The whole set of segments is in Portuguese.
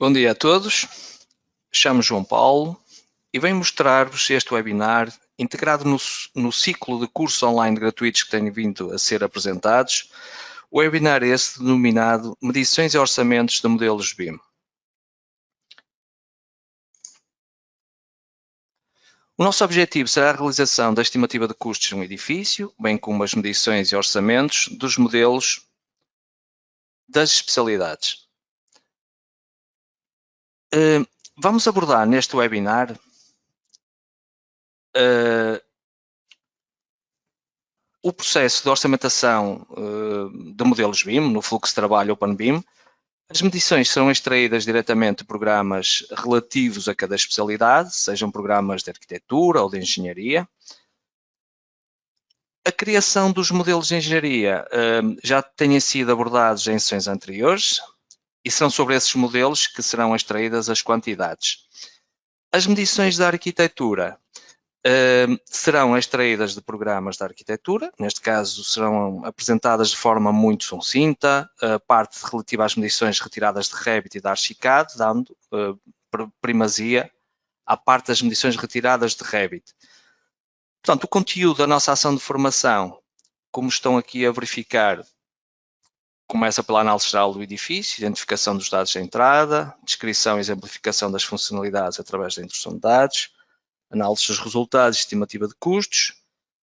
Bom dia a todos, chamo João Paulo e venho mostrar-vos este webinar integrado no ciclo de cursos online gratuitos que têm vindo a ser apresentados. O webinar este denominado Medições e Orçamentos de Modelos BIM. O nosso objetivo será a realização da estimativa de custos de um edifício, bem como as medições e orçamentos dos modelos das especialidades. Vamos abordar neste webinar o processo de orçamentação de modelos BIM, no fluxo de trabalho OpenBIM. As medições serão extraídas diretamente de programas relativos a cada especialidade, sejam programas de arquitetura ou de engenharia. A criação dos modelos de engenharia já têm sido abordados em sessões anteriores e são sobre esses modelos que serão extraídas as quantidades. As medições da arquitetura serão extraídas de programas de arquitetura, neste caso serão apresentadas de forma muito sucinta, a parte relativa às medições retiradas de Revit e da Archicad, dando primazia à parte das medições retiradas de Revit. Portanto, o conteúdo da nossa ação de formação, como estão aqui a verificar, começa pela análise geral do edifício, identificação dos dados de entrada, descrição e exemplificação das funcionalidades através da introdução de dados, análise dos resultados e estimativa de custos,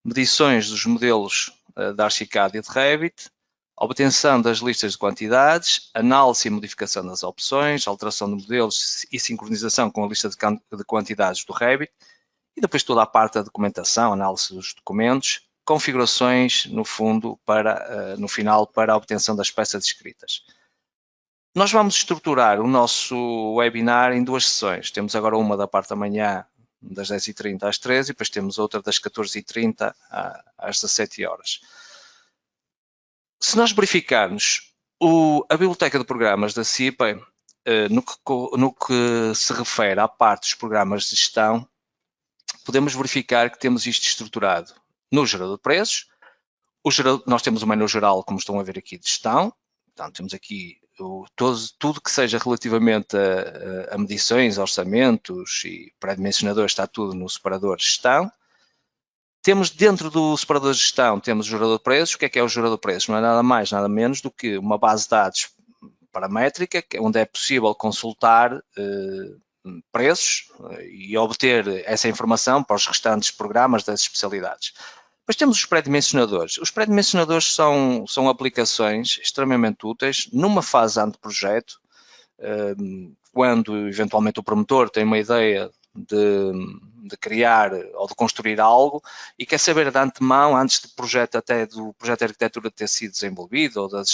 medições dos modelos da Archicad e de Revit, obtenção das listas de quantidades, análise e modificação das opções, alteração de modelos e sincronização com a lista de quantidades do Revit, e depois toda a parte da documentação, análise dos documentos, configurações, no fundo, no final, para a obtenção das peças descritas. Nós vamos estruturar o nosso webinar em duas sessões. Temos agora uma da parte da manhã, das 10h30 às 13h, e depois temos outra das 14h30 às 17 horas. Se nós verificarmos a biblioteca de programas da CIPA, no que se refere à parte dos programas de gestão, podemos verificar que temos isto estruturado no gerador de preços. Nós temos o menu geral, como estão a ver aqui, de gestão. Portanto, temos aqui tudo que seja relativamente a medições, orçamentos e pré-dimensionadores, está tudo no separador de gestão. Temos dentro do separador de gestão, temos o gerador de preços. O que é o gerador de preços? Não é nada mais, nada menos do que uma base de dados paramétrica, onde é possível consultar preços e obter essa informação para os restantes programas das especialidades. Depois temos os pré-dimensionadores. Os pré-dimensionadores são aplicações extremamente úteis numa fase anteprojeto, quando eventualmente o promotor tem uma ideia de criar ou de construir algo e quer saber de antemão, antes do projeto de arquitetura ter sido desenvolvido ou das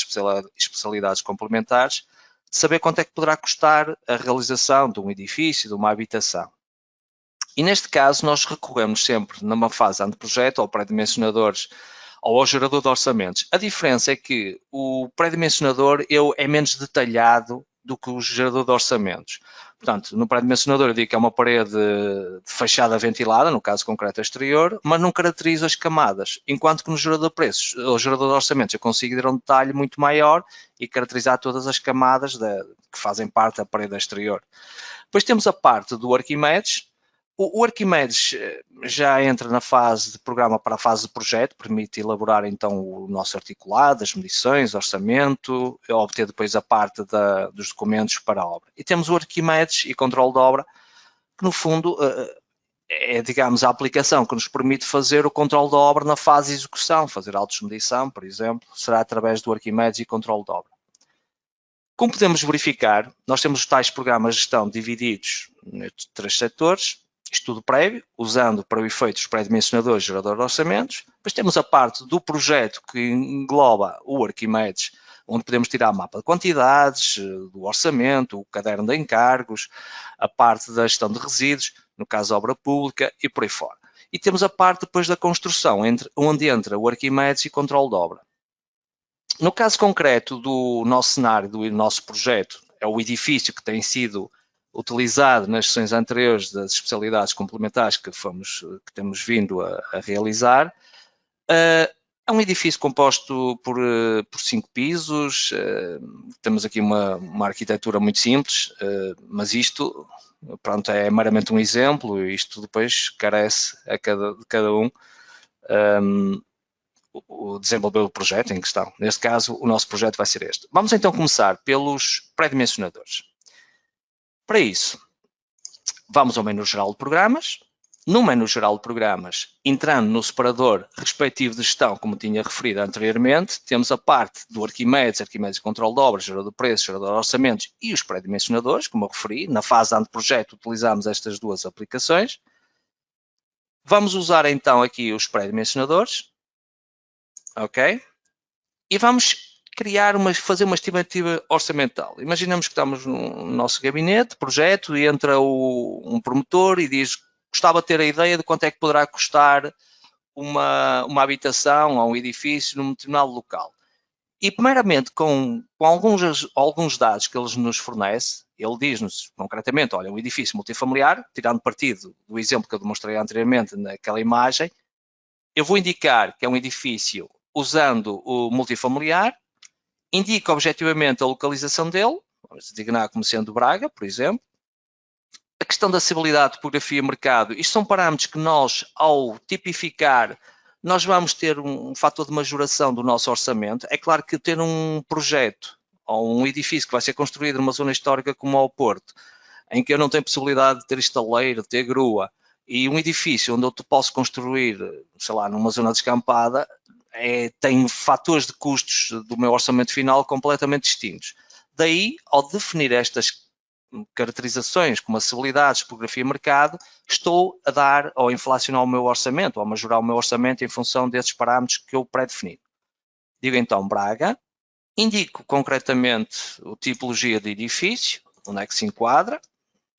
especialidades complementares, de saber quanto é que poderá custar a realização de um edifício, de uma habitação. E neste caso nós recorremos sempre numa fase anteprojeto ao pré-dimensionadores ou ao gerador de orçamentos. A diferença é que o pré-dimensionador é menos detalhado do que o gerador de orçamentos. Portanto, no pré-dimensionador eu digo que é uma parede de fachada ventilada, no caso concreto exterior, mas não caracteriza as camadas, enquanto que no gerador de preços, o gerador de orçamentos, eu consigo dar um detalhe muito maior e caracterizar todas as camadas que fazem parte da parede exterior. Depois temos a parte do Arquimedes. O Arquimedes já entra na fase de programa para a fase de projeto, permite elaborar então o nosso articulado, as medições, orçamento, obter depois a parte dos documentos para a obra. E temos o Arquimedes e controle de obra, que no fundo é, digamos, a aplicação que nos permite fazer o controle da obra na fase de execução, fazer autos de medição, por exemplo, será através do Arquimedes e controle de obra. Como podemos verificar, nós temos os tais programas de gestão divididos nestes três setores: estudo prévio, usando para o efeito os pré-dimensionadores e gerador de orçamentos. Depois temos a parte do projeto que engloba o Arquimedes, onde podemos tirar mapa de quantidades, do orçamento, o caderno de encargos, a parte da gestão de resíduos, no caso obra pública e por aí fora. E temos a parte depois da construção, onde entra o Arquimedes e controle de obra. No caso concreto do nosso cenário, do nosso projeto, é o edifício que tem sido utilizado nas sessões anteriores das especialidades complementares que temos vindo a realizar. É um edifício composto por 5 pisos, temos aqui uma arquitetura muito simples, mas isto, pronto, é meramente um exemplo, isto depois carece a cada um o desenvolver o projeto em questão. Neste caso, o nosso projeto vai ser este. Vamos então começar pelos pré-dimensionadores. Para isso, vamos ao menu geral de programas. No menu geral de programas, entrando no separador respectivo de gestão, como tinha referido anteriormente, temos a parte do Arquimedes, Arquimedes Controle de Obras, Gerador de Preços, Gerador de Orçamentos e os pré-dimensionadores, como eu referi. Na fase de projeto utilizamos estas duas aplicações. Vamos usar então aqui os pré-dimensionadores, ok? E vamos fazer uma estimativa orçamental. Imaginamos que estamos no nosso gabinete, projeto, e entra um promotor e diz: gostava de ter a ideia de quanto é que poderá custar uma habitação ou um edifício num determinado local. E, primeiramente, com alguns dados que eles nos fornece, ele diz-nos concretamente: olha, um edifício multifamiliar, tirando partido do exemplo que eu demonstrei anteriormente naquela imagem, eu vou indicar que é um edifício usando o multifamiliar, indica objetivamente a localização dele, vamos designar como sendo Braga, por exemplo. A questão da acessibilidade, topografia, mercado, isto são parâmetros que nós, ao tipificar, nós vamos ter um fator de majoração do nosso orçamento. É claro que ter um projeto ou um edifício que vai ser construído numa zona histórica como ao Porto, em que eu não tenho possibilidade de ter estaleiro, de ter grua, e um edifício onde eu posso construir, sei lá, numa zona descampada, tem fatores de custos do meu orçamento final completamente distintos. Daí, ao definir estas caracterizações como acessibilidade, topografia e mercado, estou a dar ou a inflacionar o meu orçamento, ou a majorar o meu orçamento em função desses parâmetros que eu pré-defini. Digo então Braga, indico concretamente a tipologia de edifício, onde é que se enquadra,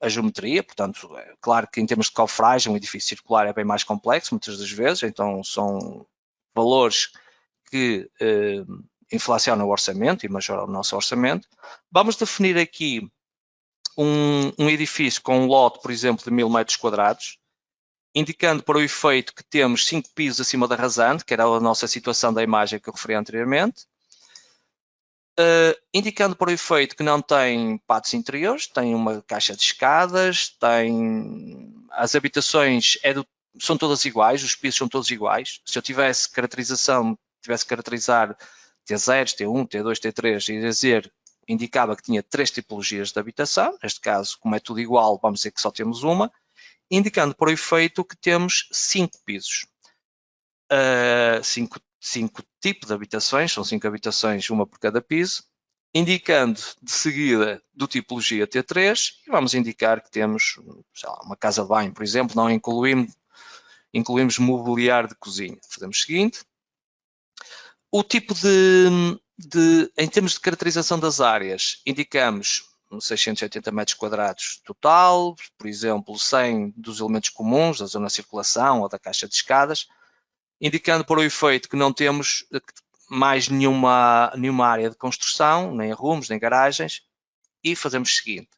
a geometria, portanto, é claro que em termos de cofragem, um edifício circular é bem mais complexo, muitas das vezes, então são valores que inflacionam o orçamento e majoram o nosso orçamento. Vamos definir aqui um edifício com um lote, por exemplo, de 1000 metros quadrados, indicando para o efeito que temos 5 pisos acima da rasante, que era a nossa situação da imagem que eu referi anteriormente, indicando para o efeito que não tem pátios interiores, tem uma caixa de escadas, as habitações são todas iguais, os pisos são todos iguais. Se eu tivesse que caracterizar T0, T1, T2, T3 e dizer, indicava que tinha 3 tipologias de habitação, neste caso, como é tudo igual, vamos dizer que só temos uma, indicando para o efeito que temos 5 pisos. 5 tipos de habitações, são 5 habitações, uma por cada piso, indicando de seguida do tipologia T3, e vamos indicar que temos, sei lá, uma casa de banho, por exemplo, não incluímos mobiliário de cozinha. Fazemos o seguinte: o tipo em termos de caracterização das áreas, indicamos 680 metros quadrados total, por exemplo, 100 dos elementos comuns, da zona de circulação ou da caixa de escadas, indicando para o efeito que não temos mais nenhuma área de construção, nem arrumos, nem garagens, e fazemos o seguinte: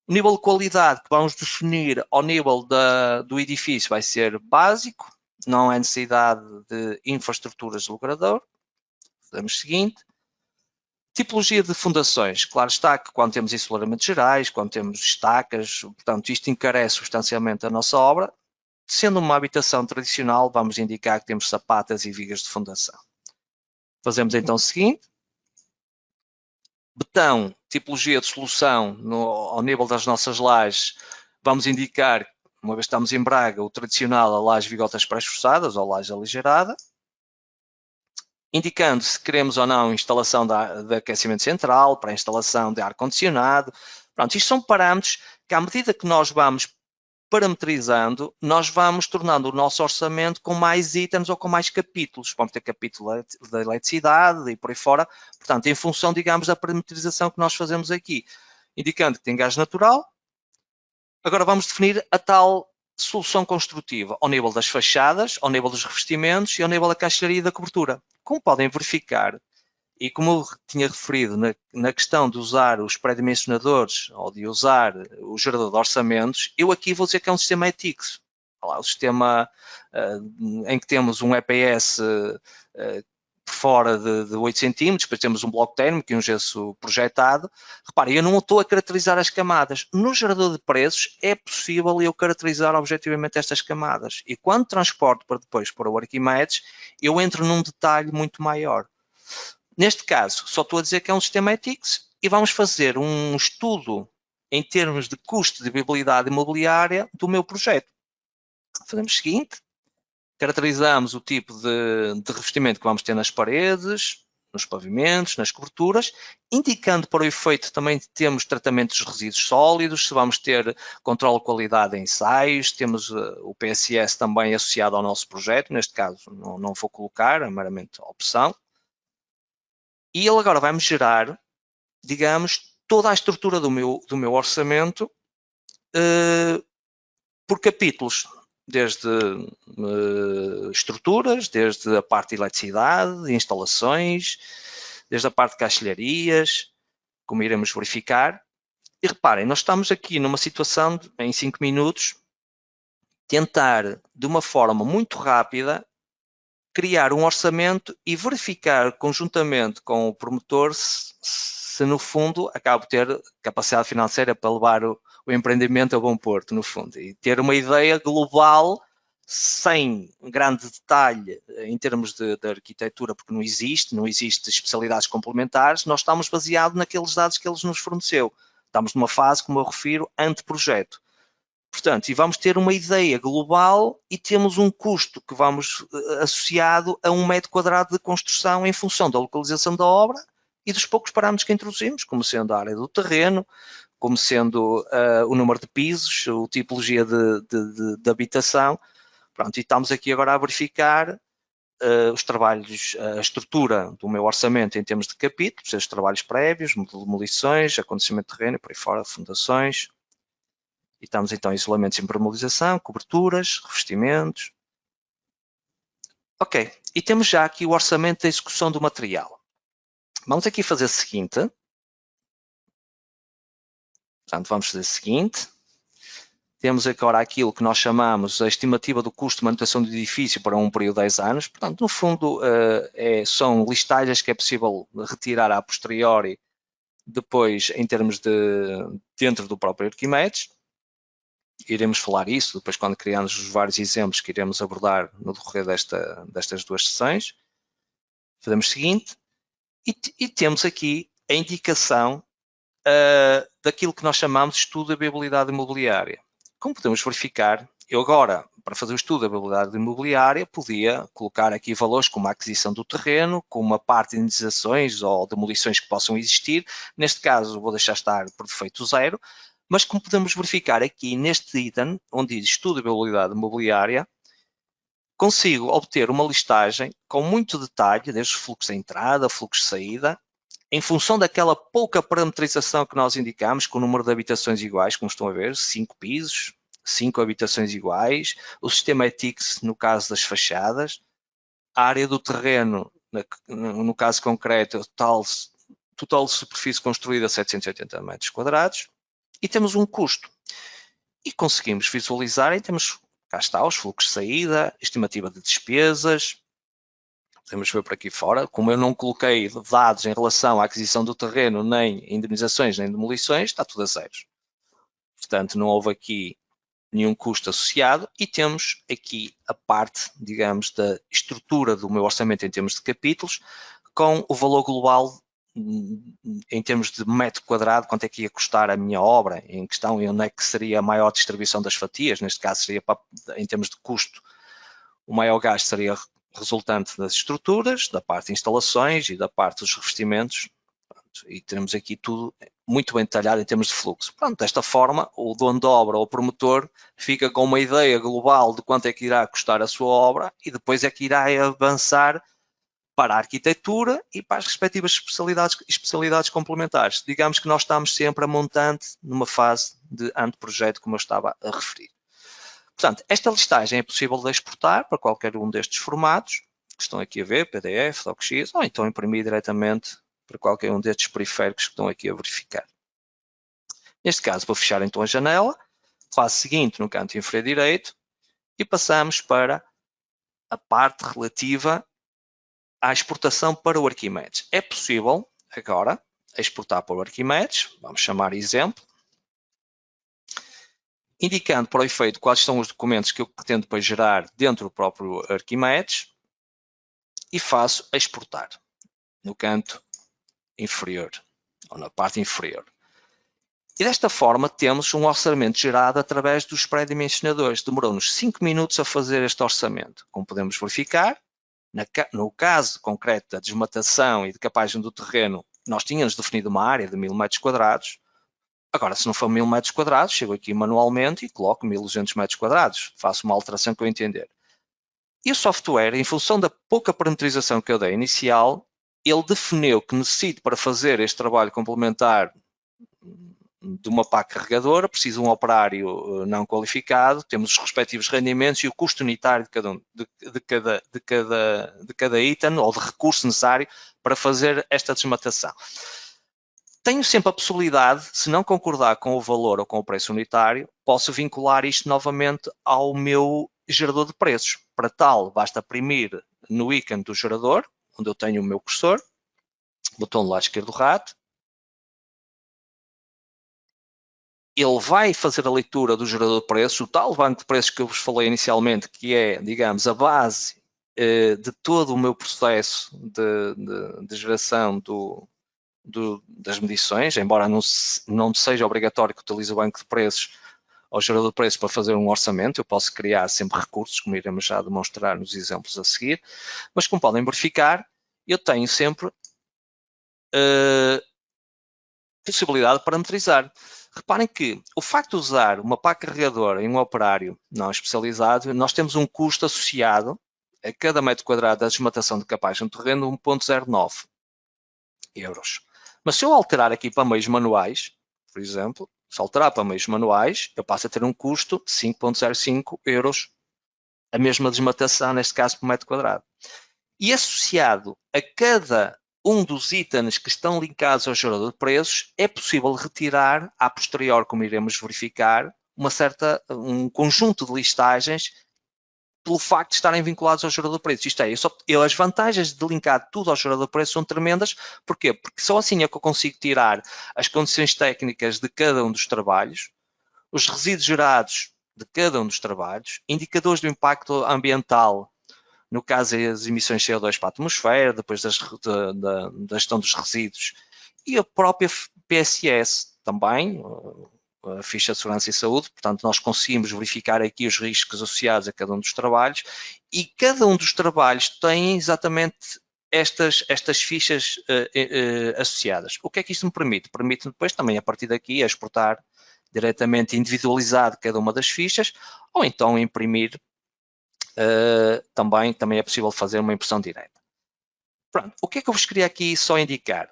o nível de qualidade que vamos definir ao nível do edifício vai ser básico, não há necessidade de infraestruturas de logrador. Fazemos o seguinte: tipologia de fundações, claro está que quando temos isolamentos gerais, quando temos estacas, portanto isto encarece substancialmente a nossa obra. Sendo uma habitação tradicional, vamos indicar que temos sapatas e vigas de fundação. Fazemos então o seguinte: betão, tipologia de solução ao nível das nossas lajes, vamos indicar, uma vez que estamos em Braga, o tradicional, a laje vigotas pré-esforçadas ou laje aligerada, indicando se queremos ou não instalação de aquecimento central, para a instalação de ar-condicionado. Pronto, isto são parâmetros que, à medida que nós vamos parametrizando, nós vamos tornando o nosso orçamento com mais itens ou com mais capítulos. Vamos ter capítulo da eletricidade e por aí fora. Portanto, em função, digamos, da parametrização que nós fazemos aqui. Indicando que tem gás natural. Agora vamos definir a tal solução construtiva ao nível das fachadas, ao nível dos revestimentos e ao nível da caixaria e da cobertura. Como podem verificar, e como eu tinha referido na questão de usar os pré-dimensionadores ou de usar o gerador de orçamentos, eu aqui vou dizer que é um sistema ETICS. O sistema em que temos um EPS fora de 8 cm, depois temos um bloco térmico e um gesso projetado. Reparem, eu não estou a caracterizar as camadas. No gerador de preços é possível eu caracterizar objetivamente estas camadas. E quando transporto para depois para o Arquimedes, eu entro num detalhe muito maior. Neste caso, só estou a dizer que é um sistema ETICS e vamos fazer um estudo em termos de custo de viabilidade imobiliária do meu projeto. Fazemos o seguinte, caracterizamos o tipo de revestimento que vamos ter nas paredes, nos pavimentos, nas coberturas, indicando para o efeito também temos tratamentos de resíduos sólidos, se vamos ter controle de qualidade em ensaios, temos o PSS também associado ao nosso projeto, neste caso não vou colocar, é meramente opção. E ele agora vai-me gerar, digamos, toda a estrutura do meu orçamento por capítulos, desde estruturas, desde a parte de eletricidade, de instalações, desde a parte de caixilharias, como iremos verificar. E reparem, nós estamos aqui numa situação de, em 5 minutos, tentar de uma forma muito rápida criar um orçamento e verificar conjuntamente com o promotor se no fundo acaba por ter capacidade financeira para levar o empreendimento a bom porto, no fundo, e ter uma ideia global sem grande detalhe em termos de arquitetura, porque não existe especialidades complementares, nós estamos baseados naqueles dados que eles nos forneceu. Estamos numa fase, como eu refiro, anteprojeto. Portanto, e vamos ter uma ideia global e temos um custo que vamos associado a 1 metro quadrado de construção em função da localização da obra e dos poucos parâmetros que introduzimos, como sendo a área do terreno, como sendo o número de pisos, a tipologia de habitação. Pronto, e estamos aqui agora a verificar os trabalhos, a estrutura do meu orçamento em termos de capítulos, os trabalhos prévios, demolições, acondicionamento de terreno, por aí fora, fundações. E estamos então em isolamentos e impermeabilização, coberturas, revestimentos. Ok, e temos já aqui o orçamento da execução do material. Vamos aqui fazer o seguinte. Portanto, vamos fazer o seguinte. Temos agora aquilo que nós chamamos a estimativa do custo de manutenção do edifício para um período de 10 anos. Portanto, no fundo, são listagens que é possível retirar a posteriori, depois em termos dentro do próprio Arquimedes. Iremos falar isso depois quando criarmos os vários exemplos que iremos abordar no decorrer destas duas sessões. Fazemos o seguinte, e temos aqui a indicação daquilo que nós chamamos de estudo da viabilidade imobiliária. Como podemos verificar, eu agora, para fazer o estudo da viabilidade imobiliária, podia colocar aqui valores como a aquisição do terreno, como a parte de indenizações ou demolições que possam existir. Neste caso, vou deixar estar por defeito 0, mas como podemos verificar aqui neste item, onde diz estudo de viabilidade imobiliária, consigo obter uma listagem com muito detalhe, desde o fluxo de entrada, fluxo de saída, em função daquela pouca parametrização que nós indicamos, com o número de habitações iguais, como estão a ver, 5 pisos, 5 habitações iguais, o sistema ETICS no caso das fachadas, a área do terreno, no caso concreto, total superfície construída 780 metros quadrados, e temos um custo. E conseguimos visualizar, e temos, cá está, os fluxos de saída, estimativa de despesas. Podemos ver por aqui fora, como eu não coloquei dados em relação à aquisição do terreno, nem indemnizações, nem demolições, está tudo a zeros. Portanto, não houve aqui nenhum custo associado e temos aqui a parte, digamos, da estrutura do meu orçamento em termos de capítulos, com o valor global em termos de metro quadrado, quanto é que ia custar a minha obra em questão e onde é que seria a maior distribuição das fatias. Neste caso, seria em termos de custo, o maior gasto seria resultante das estruturas, da parte de instalações e da parte dos revestimentos. E temos aqui tudo muito bem detalhado em termos de fluxo. Pronto, desta forma, o dono da obra ou o promotor fica com uma ideia global de quanto é que irá custar a sua obra e depois é que irá avançar para a arquitetura e para as respectivas especialidades complementares. Digamos que nós estamos sempre a montante numa fase de anteprojeto, como eu estava a referir. Portanto, esta listagem é possível de exportar para qualquer um destes formatos, que estão aqui a ver, PDF, DocX, ou então imprimir diretamente para qualquer um destes periféricos que estão aqui a verificar. Neste caso, vou fechar então a janela, faço o seguinte no canto inferior direito e passamos para a parte relativa à exportação para o Arquimedes. É possível, agora, exportar para o Arquimedes, vamos chamar exemplo, indicando para o efeito quais são os documentos que eu pretendo depois gerar dentro do próprio Arquimedes e faço exportar no canto inferior, ou na parte inferior. E desta forma temos um orçamento gerado através dos pré-dimensionadores. Demorou-nos 5 minutos a fazer este orçamento. Como podemos verificar, no caso concreto da desmatação e de capagem do terreno, nós tínhamos definido uma área de 1000 metros quadrados. Agora, se não for 1000 metros quadrados, chego aqui manualmente e coloco 1200 metros quadrados. Faço uma alteração que eu entender. E o software, em função da pouca parametrização que eu dei inicial, ele definiu que necessito para fazer este trabalho complementar de uma pá carregadora, preciso de um operário não qualificado, temos os respectivos rendimentos e o custo unitário de cada item ou de recurso necessário para fazer esta desmatação. Tenho sempre a possibilidade, se não concordar com o valor ou com o preço unitário, posso vincular isto novamente ao meu gerador de preços. Para tal, basta imprimir no ícone do gerador, onde eu tenho o meu cursor, botão do lado esquerdo do rato. Ele vai fazer a leitura do gerador de preços, o tal banco de preços que eu vos falei inicialmente, que é, digamos, a base de todo o meu processo de geração das medições, embora não seja obrigatório que utilize o banco de preços ou gerador de preços para fazer um orçamento, eu posso criar sempre recursos, como iremos já demonstrar nos exemplos a seguir, mas como podem verificar, eu tenho sempre possibilidade de parametrizar. Reparem que o facto de usar uma pá carregadora em um operário não especializado, nós temos um custo associado a cada metro quadrado da desmatação de capagem do terreno de 1,09 euros. Mas se eu alterar aqui para meios manuais, por exemplo, se alterar para meios manuais, eu passo a ter um custo de 5,05 euros, a mesma desmatação, neste caso, por metro quadrado. E associado a cada um dos itens que estão linkados ao gerador de preços, é possível retirar, a posterior, como iremos verificar, um conjunto de listagens pelo facto de estarem vinculados ao gerador de preços. Isto é, as vantagens de linkar tudo ao gerador de preços são tremendas. Porquê? Porque só assim é que eu consigo tirar as condições técnicas de cada um dos trabalhos, os resíduos gerados de cada um dos trabalhos, indicadores do impacto ambiental, no caso as emissões de CO2 para a atmosfera, depois da gestão dos resíduos, e a própria PSS também, a ficha de segurança e saúde, portanto nós conseguimos verificar aqui os riscos associados a cada um dos trabalhos e cada um dos trabalhos tem exatamente estas fichas associadas. O que é que isto me permite? Permite-me depois também a partir daqui exportar diretamente individualizado cada uma das fichas ou então imprimir, também é possível fazer uma impressão direta. Pronto, o que é que eu vos queria aqui só indicar?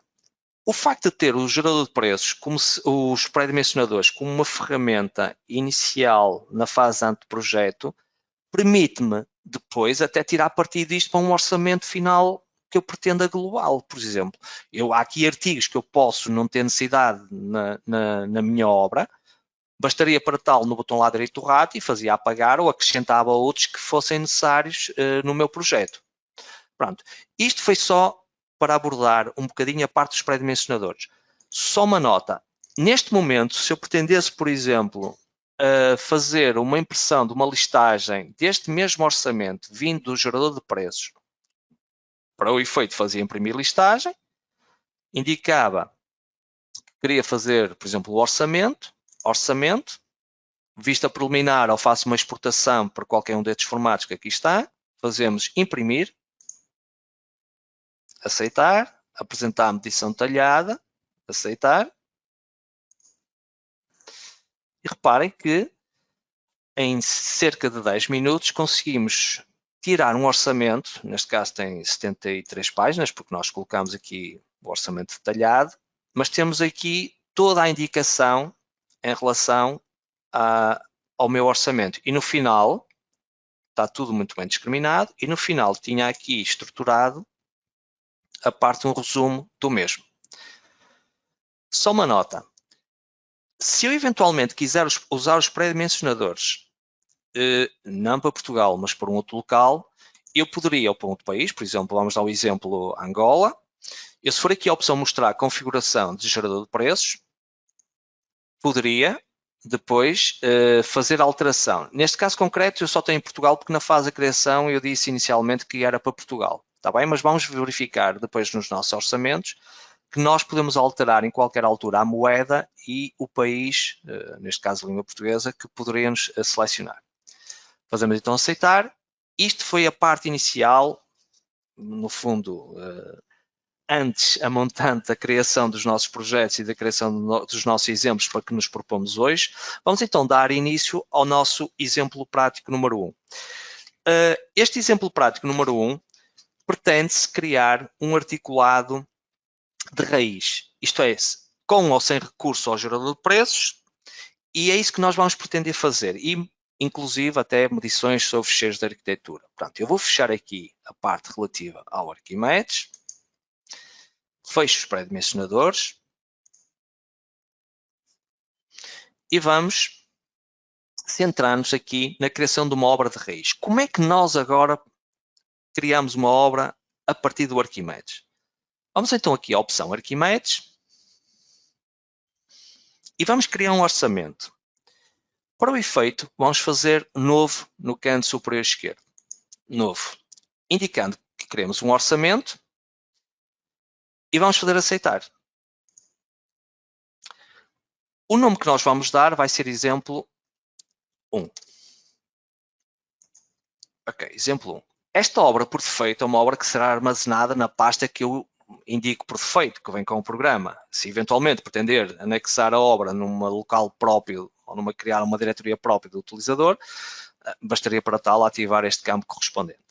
O facto de ter o gerador de preços, como os pré-dimensionadores, como uma ferramenta inicial na fase anteprojeto, permite-me depois até tirar partido disto para um orçamento final que eu pretenda global. Por exemplo, há aqui artigos que eu posso não ter necessidade na minha obra, bastaria para tal no botão lá direito do rato e fazia apagar ou acrescentava outros que fossem necessários no meu projeto. Pronto, isto foi só para abordar um bocadinho a parte dos pré-dimensionadores. Só uma nota. Neste momento, se eu pretendesse, por exemplo, fazer uma impressão de uma listagem deste mesmo orçamento vindo do gerador de preços, para o efeito fazia imprimir listagem, indicava que queria fazer, por exemplo, o orçamento, vista preliminar ou faço uma exportação para qualquer um destes formatos que aqui está, fazemos imprimir, aceitar, apresentar a medição detalhada, aceitar. E reparem que em cerca de 10 minutos conseguimos tirar um orçamento, neste caso tem 73 páginas, porque nós colocamos aqui o orçamento detalhado, mas temos aqui toda a indicação em relação ao meu orçamento. E no final, está tudo muito bem discriminado, e no final tinha aqui estruturado a parte de um resumo do mesmo. Só uma nota. Se eu eventualmente quiser usar os pré-dimensionadores, não para Portugal, mas para um outro local, eu poderia, ao ponto país, por exemplo, vamos dar o exemplo Angola. Eu, se for aqui a opção mostrar configuração de gerador de preços, poderia depois fazer alteração. Neste caso concreto, eu só tenho Portugal porque na fase de criação eu disse inicialmente que era para Portugal. Está bem? Mas vamos verificar depois nos nossos orçamentos que nós podemos alterar em qualquer altura a moeda e o país, neste caso a língua portuguesa, que poderíamos selecionar. Fazemos então aceitar. Isto foi a parte inicial, no fundo, antes a montante da criação dos nossos projetos e da criação dos nossos exemplos para que nos propomos hoje. Vamos então dar início ao nosso exemplo prático número 1. Este exemplo prático número 1 pretende-se criar um articulado de raiz, isto é, com ou sem recurso ao gerador de preços, e é isso que nós vamos pretender fazer, e inclusive até medições sobre fecheiros de arquitetura. Portanto, eu vou fechar aqui a parte relativa ao Arquimedes, fecho os pré-dimensionadores e vamos centrar-nos aqui na criação de uma obra de raiz. Como é que nós agora criamos uma obra a partir do Arquimedes? Vamos então aqui à opção Arquimedes e vamos criar um orçamento. Para o efeito, vamos fazer novo no canto superior esquerdo. Novo. Indicando que queremos um orçamento e vamos fazer aceitar. O nome que nós vamos dar vai ser exemplo 1. Ok, exemplo 1. Esta obra por defeito é uma obra que será armazenada na pasta que eu indico por defeito, que vem com o programa. Se eventualmente pretender anexar a obra numa local próprio ou criar uma diretoria própria do utilizador, bastaria para tal ativar este campo correspondente.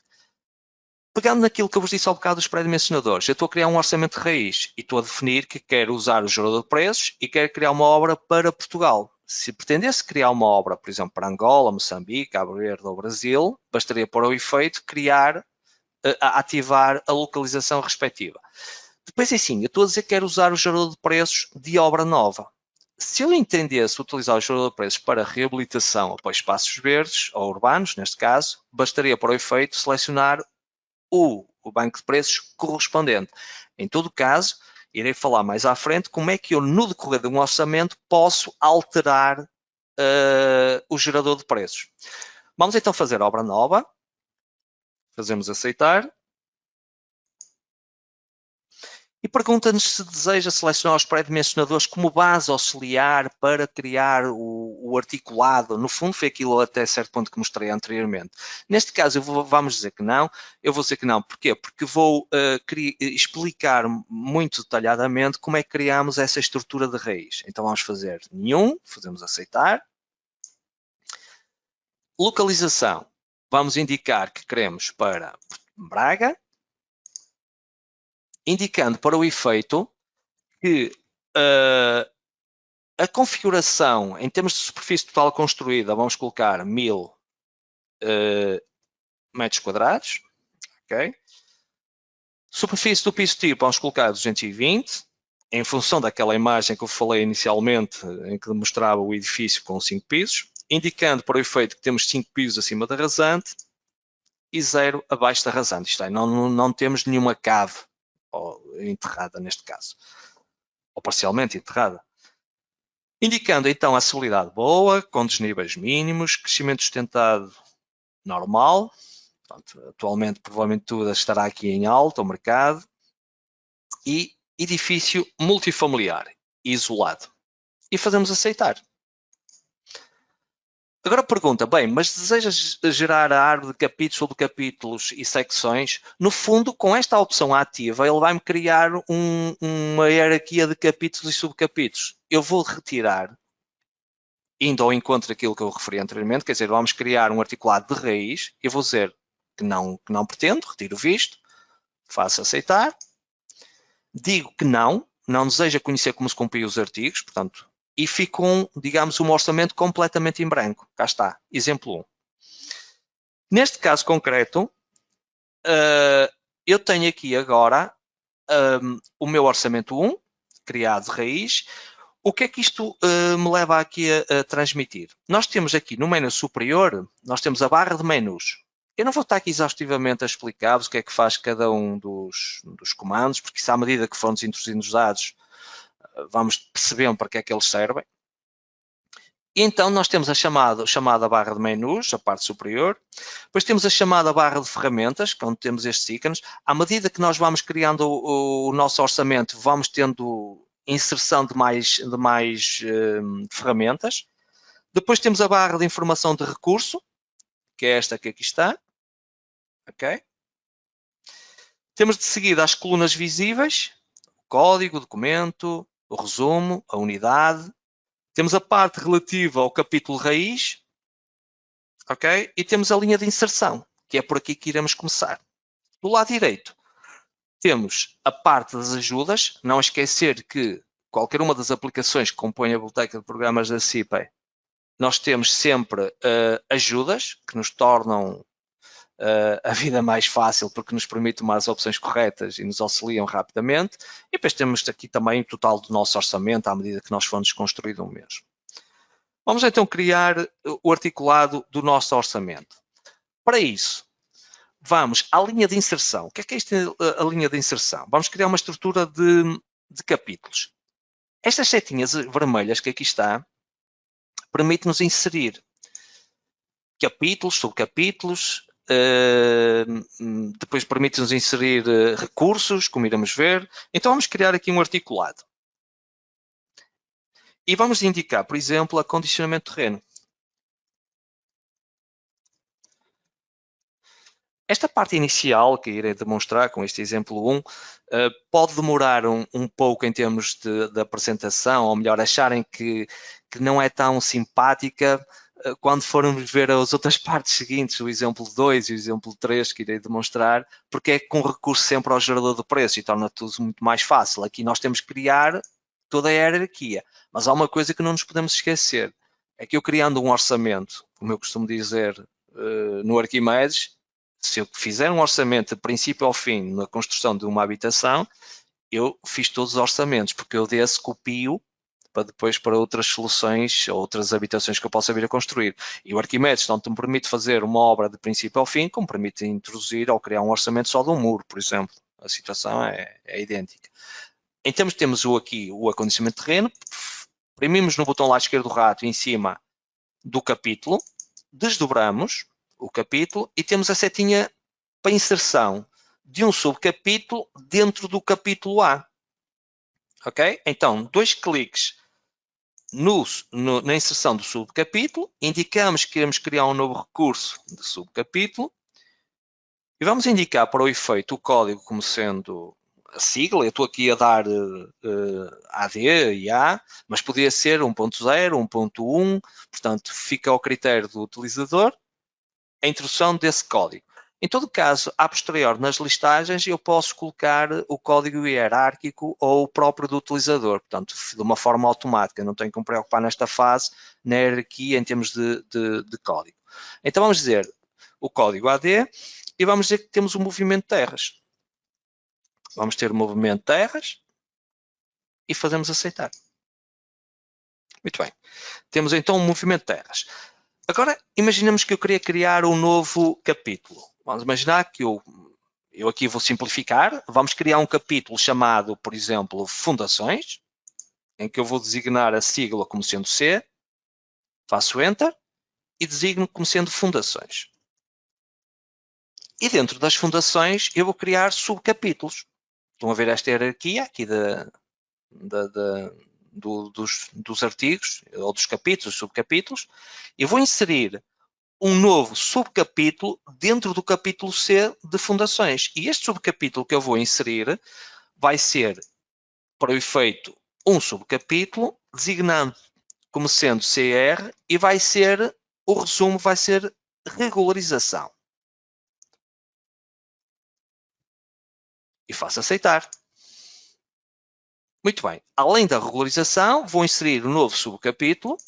Pegando naquilo que eu vos disse ao bocado dos pré-dimensionadores, eu estou a criar um orçamento de raiz e estou a definir que quero usar o gerador de preços e quero criar uma obra para Portugal. Se pretendesse criar uma obra, por exemplo, para Angola, Moçambique, Cabo Verde ou Brasil, bastaria para o efeito ativar a localização respectiva. Depois é assim, eu estou a dizer que quero usar o gerador de preços de obra nova. Se eu entendesse utilizar o gerador de preços para reabilitação ou para espaços verdes ou urbanos, neste caso, bastaria para o efeito selecionar o banco de preços correspondente. Em todo caso, irei falar mais à frente como é que eu, no decorrer de um orçamento, posso alterar o gerador de preços. Vamos então fazer a obra nova. Fazemos aceitar. E pergunta-nos se deseja selecionar os pré-dimensionadores como base auxiliar para criar o articulado. No fundo, foi aquilo até certo ponto que mostrei anteriormente. Neste caso, vamos dizer que não. Eu vou dizer que não. Porquê? Porque vou explicar muito detalhadamente como é que criamos essa estrutura de raiz. Então, vamos fazer nenhum. Fazemos aceitar. Localização. Vamos indicar que queremos para Braga. Indicando para o efeito que a configuração em termos de superfície total construída, vamos colocar 1000 metros quadrados. Okay? Superfície do piso tipo, vamos colocar 220, em função daquela imagem que eu falei inicialmente, em que mostrava o edifício com 5 pisos, indicando para o efeito que temos 5 pisos acima da rasante e 0 abaixo da rasante. Isto é, não temos nenhuma cave ou enterrada neste caso, ou parcialmente enterrada. Indicando então acessibilidade boa, com desníveis mínimos, crescimento sustentado normal, portanto, atualmente provavelmente tudo estará aqui em alta, o mercado, e edifício multifamiliar, isolado. E fazemos aceitar. Agora pergunta, bem, mas desejas gerar a árvore de capítulos, subcapítulos e secções? No fundo, com esta opção ativa, ele vai-me criar uma hierarquia de capítulos e subcapítulos. Eu vou retirar, indo ao encontro daquilo que eu referi anteriormente, quer dizer, vamos criar um articulado de raiz, eu vou dizer que não pretendo, retiro o visto, faço aceitar, digo que não deseja conhecer como se cumpriam os artigos, portanto, e fico digamos, um orçamento completamente em branco. Cá está, exemplo 1. Neste caso concreto, eu tenho aqui agora o meu orçamento 1, criado de raiz. O que é que isto me leva aqui a transmitir? Nós temos aqui no menu superior, nós temos a barra de menus. Eu não vou estar aqui exaustivamente a explicar-vos o que é que faz cada um dos comandos, porque isso à medida que formos introduzindo os dados, vamos percebendo para que é que eles servem. E então nós temos a chamada barra de menus, a parte superior. Depois temos a chamada barra de ferramentas, onde temos estes ícones. À medida que nós vamos criando o nosso orçamento, vamos tendo inserção de mais ferramentas. Depois temos a barra de informação de recurso, que é esta que aqui está. Ok? Temos de seguida as colunas visíveis, o código, o documento, o resumo, a unidade. Temos a parte relativa ao capítulo raiz, ok? E temos a linha de inserção, que é por aqui que iremos começar. Do lado direito, temos a parte das ajudas. Não esquecer que qualquer uma das aplicações que compõem a biblioteca de programas da CIPE, nós temos sempre ajudas que nos tornam a vida mais fácil, porque nos permite tomar as opções corretas e nos auxiliam rapidamente. E depois temos aqui também o total do nosso orçamento à medida que nós formos construindo um mês. Vamos então criar o articulado do nosso orçamento. Para isso, vamos à linha de inserção. O que é isto, a linha de inserção? Vamos criar uma estrutura de capítulos. Estas setinhas vermelhas que aqui está, permite-nos inserir capítulos, subcapítulos, depois permite-nos inserir recursos, como iremos ver. Então vamos criar aqui um articulado. E vamos indicar, por exemplo, acondicionamento de terreno. Esta parte inicial, que irei demonstrar com este exemplo 1, pode demorar um pouco em termos de apresentação, ou melhor, acharem que não é tão simpática quando formos ver as outras partes seguintes, o exemplo 2 e o exemplo 3 que irei demonstrar, porque é com recurso sempre ao gerador de preço e torna tudo muito mais fácil. Aqui nós temos que criar toda a hierarquia, mas há uma coisa que não nos podemos esquecer, é que eu criando um orçamento, como eu costumo dizer no Arquimedes, se eu fizer um orçamento de princípio ao fim na construção de uma habitação, eu fiz todos os orçamentos, porque eu desse copio para depois para outras soluções, outras habitações que eu possa vir a construir. E o Arquimedes tanto me permite fazer uma obra de princípio ao fim, como permite introduzir ou criar um orçamento só de um muro, por exemplo. A situação é idêntica. Em termos, temos aqui o acondicionamento de terreno, imprimimos no botão lado esquerdo do rato em cima do capítulo, desdobramos o capítulo e temos a setinha para inserção de um subcapítulo dentro do capítulo A. Ok? Então, 2 cliques na inserção do subcapítulo, indicamos que queremos criar um novo recurso de subcapítulo e vamos indicar para o efeito o código como sendo a sigla. Eu estou aqui a dar AD e A, mas poderia ser 1.0, 1.1, portanto, fica ao critério do utilizador a introdução desse código. Em todo caso, a posterior, nas listagens, eu posso colocar o código hierárquico ou o próprio do utilizador, portanto, de uma forma automática. Não tenho que me preocupar nesta fase, na hierarquia, em termos de código. Então, vamos dizer o código AD e vamos dizer que temos um movimento de terras. Vamos ter o movimento de terras e fazemos aceitar. Muito bem. Temos então um movimento de terras. Agora, imaginemos que eu queria criar um novo capítulo. Vamos imaginar que eu aqui vou simplificar. Vamos criar um capítulo chamado, por exemplo, Fundações, em que eu vou designar a sigla como sendo C, faço Enter e designo como sendo Fundações. E dentro das fundações eu vou criar subcapítulos. Estão a ver esta hierarquia aqui dos artigos, ou dos capítulos, subcapítulos. Eu vou inserir um novo subcapítulo dentro do capítulo C de fundações. E este subcapítulo que eu vou inserir vai ser, para o efeito, um subcapítulo, designando como sendo CR, e vai ser, o resumo vai ser regularização. E faço aceitar. Muito bem. Além da regularização, vou inserir um novo subcapítulo,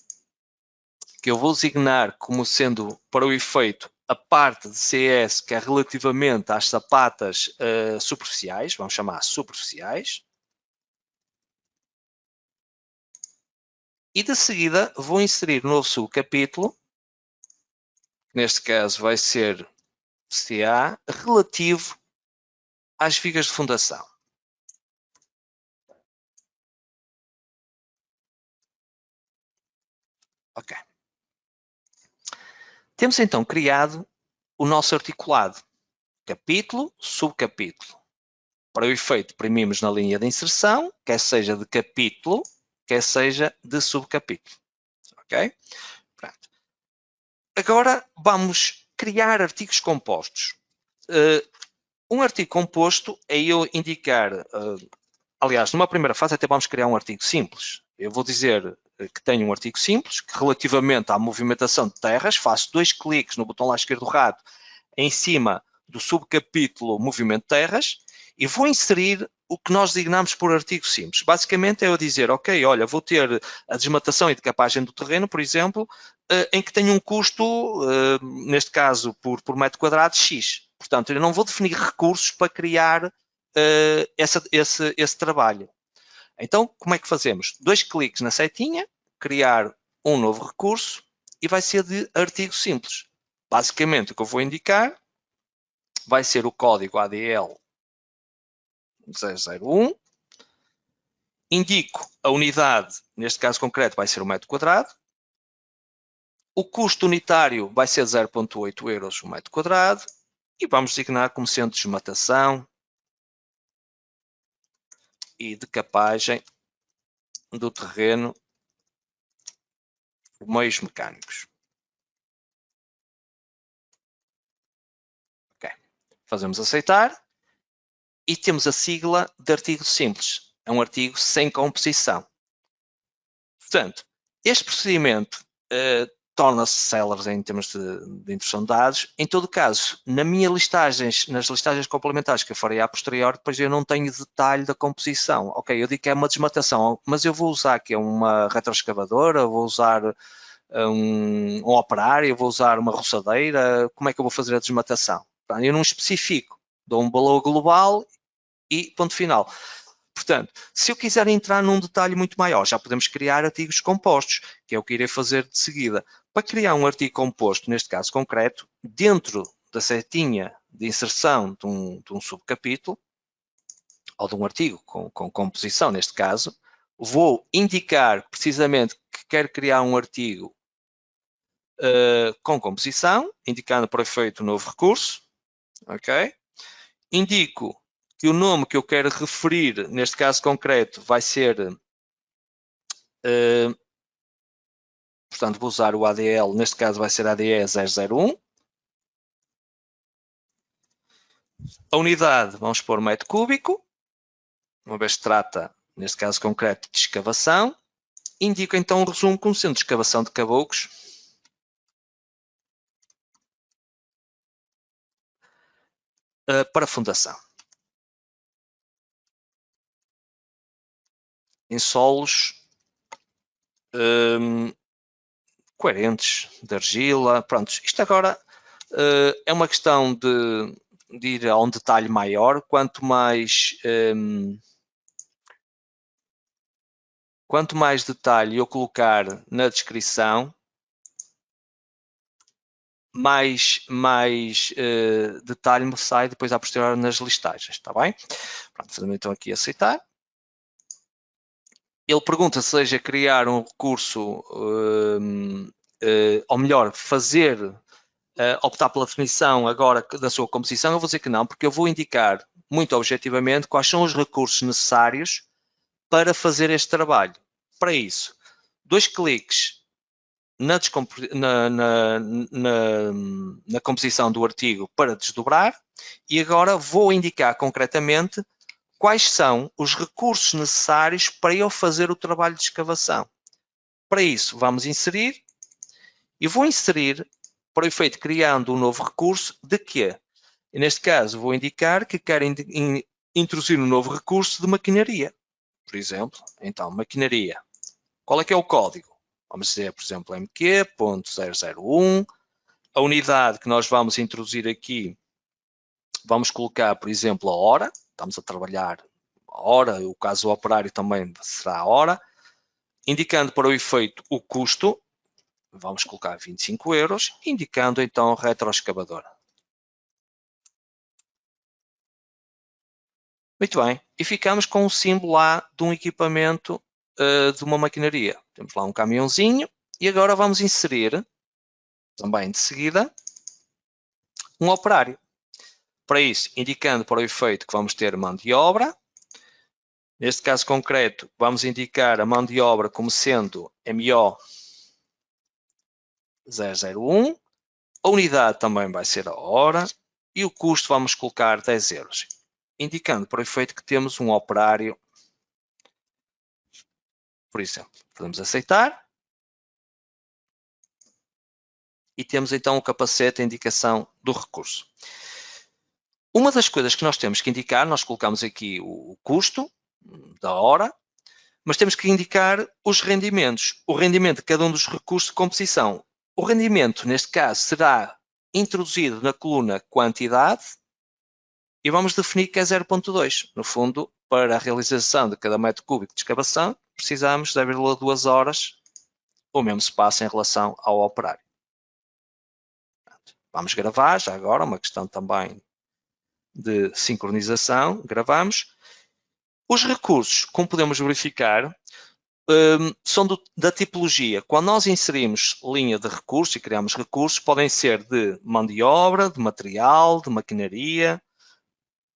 que eu vou designar como sendo, para o efeito, a parte de CS que é relativamente às sapatas superficiais, vamos chamar superficiais. E de seguida vou inserir um novo subcapítulo, que neste caso vai ser CA relativo às vigas de fundação. Ok. Temos então criado o nosso articulado. Capítulo, subcapítulo. Para o efeito, imprimimos na linha de inserção, quer seja de capítulo, quer seja de subcapítulo. Ok? Pronto. Agora vamos criar artigos compostos. Um artigo composto é eu indicar, aliás, numa primeira fase até vamos criar um artigo simples. Eu vou dizer que tenho um artigo simples, que relativamente à movimentação de terras, faço 2 cliques no botão lá esquerdo do rato, em cima do subcapítulo Movimento de Terras, e vou inserir o que nós designamos por artigo simples. Basicamente é eu dizer, ok, olha, vou ter a desmatação e decapagem do terreno, por exemplo, em que tenho um custo, neste caso por metro quadrado, X. Portanto, eu não vou definir recursos para criar esse trabalho. Então, como é que fazemos? 2 cliques na setinha, criar um novo recurso e vai ser de artigo simples. Basicamente, o que eu vou indicar vai ser o código ADL 001. Indico a unidade, neste caso concreto vai ser o metro quadrado. O custo unitário vai ser 0,8 euros o metro quadrado. E vamos designar como sendo desmatação e decapagem do terreno por meios mecânicos. Ok. Fazemos aceitar e temos a sigla de artigo simples. É um artigo sem composição. Portanto, este procedimento torna-se célebre em termos de introdução de dados. Em todo caso, nas listagens complementares que eu farei a posterior, depois eu não tenho detalhe da composição. Ok, eu digo que é uma desmatação, mas eu vou usar aqui uma retroescavadora, vou usar um operário, eu vou usar uma roçadeira, como é que eu vou fazer a desmatação? Eu não especifico, dou um valor global e ponto final. Portanto, se eu quiser entrar num detalhe muito maior, já podemos criar artigos compostos, que é o que irei fazer de seguida. Para criar um artigo composto, neste caso concreto, dentro da setinha de inserção de um subcapítulo, ou de um artigo com composição, neste caso, vou indicar precisamente que quero criar um artigo com composição, indicando para o efeito novo recurso, ok? Indico que o nome que eu quero referir, neste caso concreto, vai ser, portanto, vou usar o ADL, neste caso vai ser ADE 001. A unidade, vamos pôr metro cúbico, uma vez que trata, neste caso concreto, de escavação. Indico então um resumo como sendo escavação de caboclos. Para fundação. Em solos coerentes, de argila, pronto. Isto agora é uma questão de ir a um detalhe maior, quanto mais detalhe eu colocar na descrição, mais detalhe me sai depois à posterior nas listagens, está bem? Pronto, fazemos então aqui aceitar. Ele pergunta se seja criar um recurso, ou melhor, optar pela definição agora da sua composição. Eu vou dizer que não, porque eu vou indicar muito objetivamente quais são os recursos necessários para fazer este trabalho. Para isso, 2 cliques na composição do artigo para desdobrar e agora vou indicar concretamente quais são os recursos necessários para eu fazer o trabalho de escavação. Para isso, vamos inserir e vou inserir, para o efeito, criando um novo recurso de quê? E neste caso, vou indicar que quero introduzir um novo recurso de maquinaria. Por exemplo, então, maquinaria. Qual é que é o código? Vamos dizer, por exemplo, mq.001. A unidade que nós vamos introduzir aqui, vamos colocar, por exemplo, a hora. Estamos a trabalhar a hora, o caso do operário também será a hora. Indicando para o efeito o custo, vamos colocar 25 euros, indicando então a retroescavadora. Muito bem, e ficamos com o símbolo lá de um equipamento de uma maquinaria. Temos lá um caminhãozinho e agora vamos inserir, também de seguida, um operário. Para isso, indicando para o efeito que vamos ter mão de obra. Neste caso concreto, vamos indicar a mão de obra como sendo MO 001. A unidade também vai ser a hora e o custo vamos colocar 10 euros. Indicando para o efeito que temos um operário. Por exemplo, podemos aceitar. E temos então o capacete a indicação do recurso. Uma das coisas que nós temos que indicar, nós colocamos aqui o custo da hora, mas temos que indicar os rendimentos. O rendimento de cada um dos recursos de composição. O rendimento, neste caso, será introduzido na coluna quantidade e vamos definir que é 0,2. No fundo, para a realização de cada metro cúbico de escavação, precisamos de 0,2 horas, o mesmo se passa em relação ao operário. Vamos gravar, já agora, uma questão também de sincronização, gravamos. Os recursos, como podemos verificar, são da tipologia. Quando nós inserimos linha de recursos e criamos recursos, podem ser de mão de obra, de material, de maquinaria,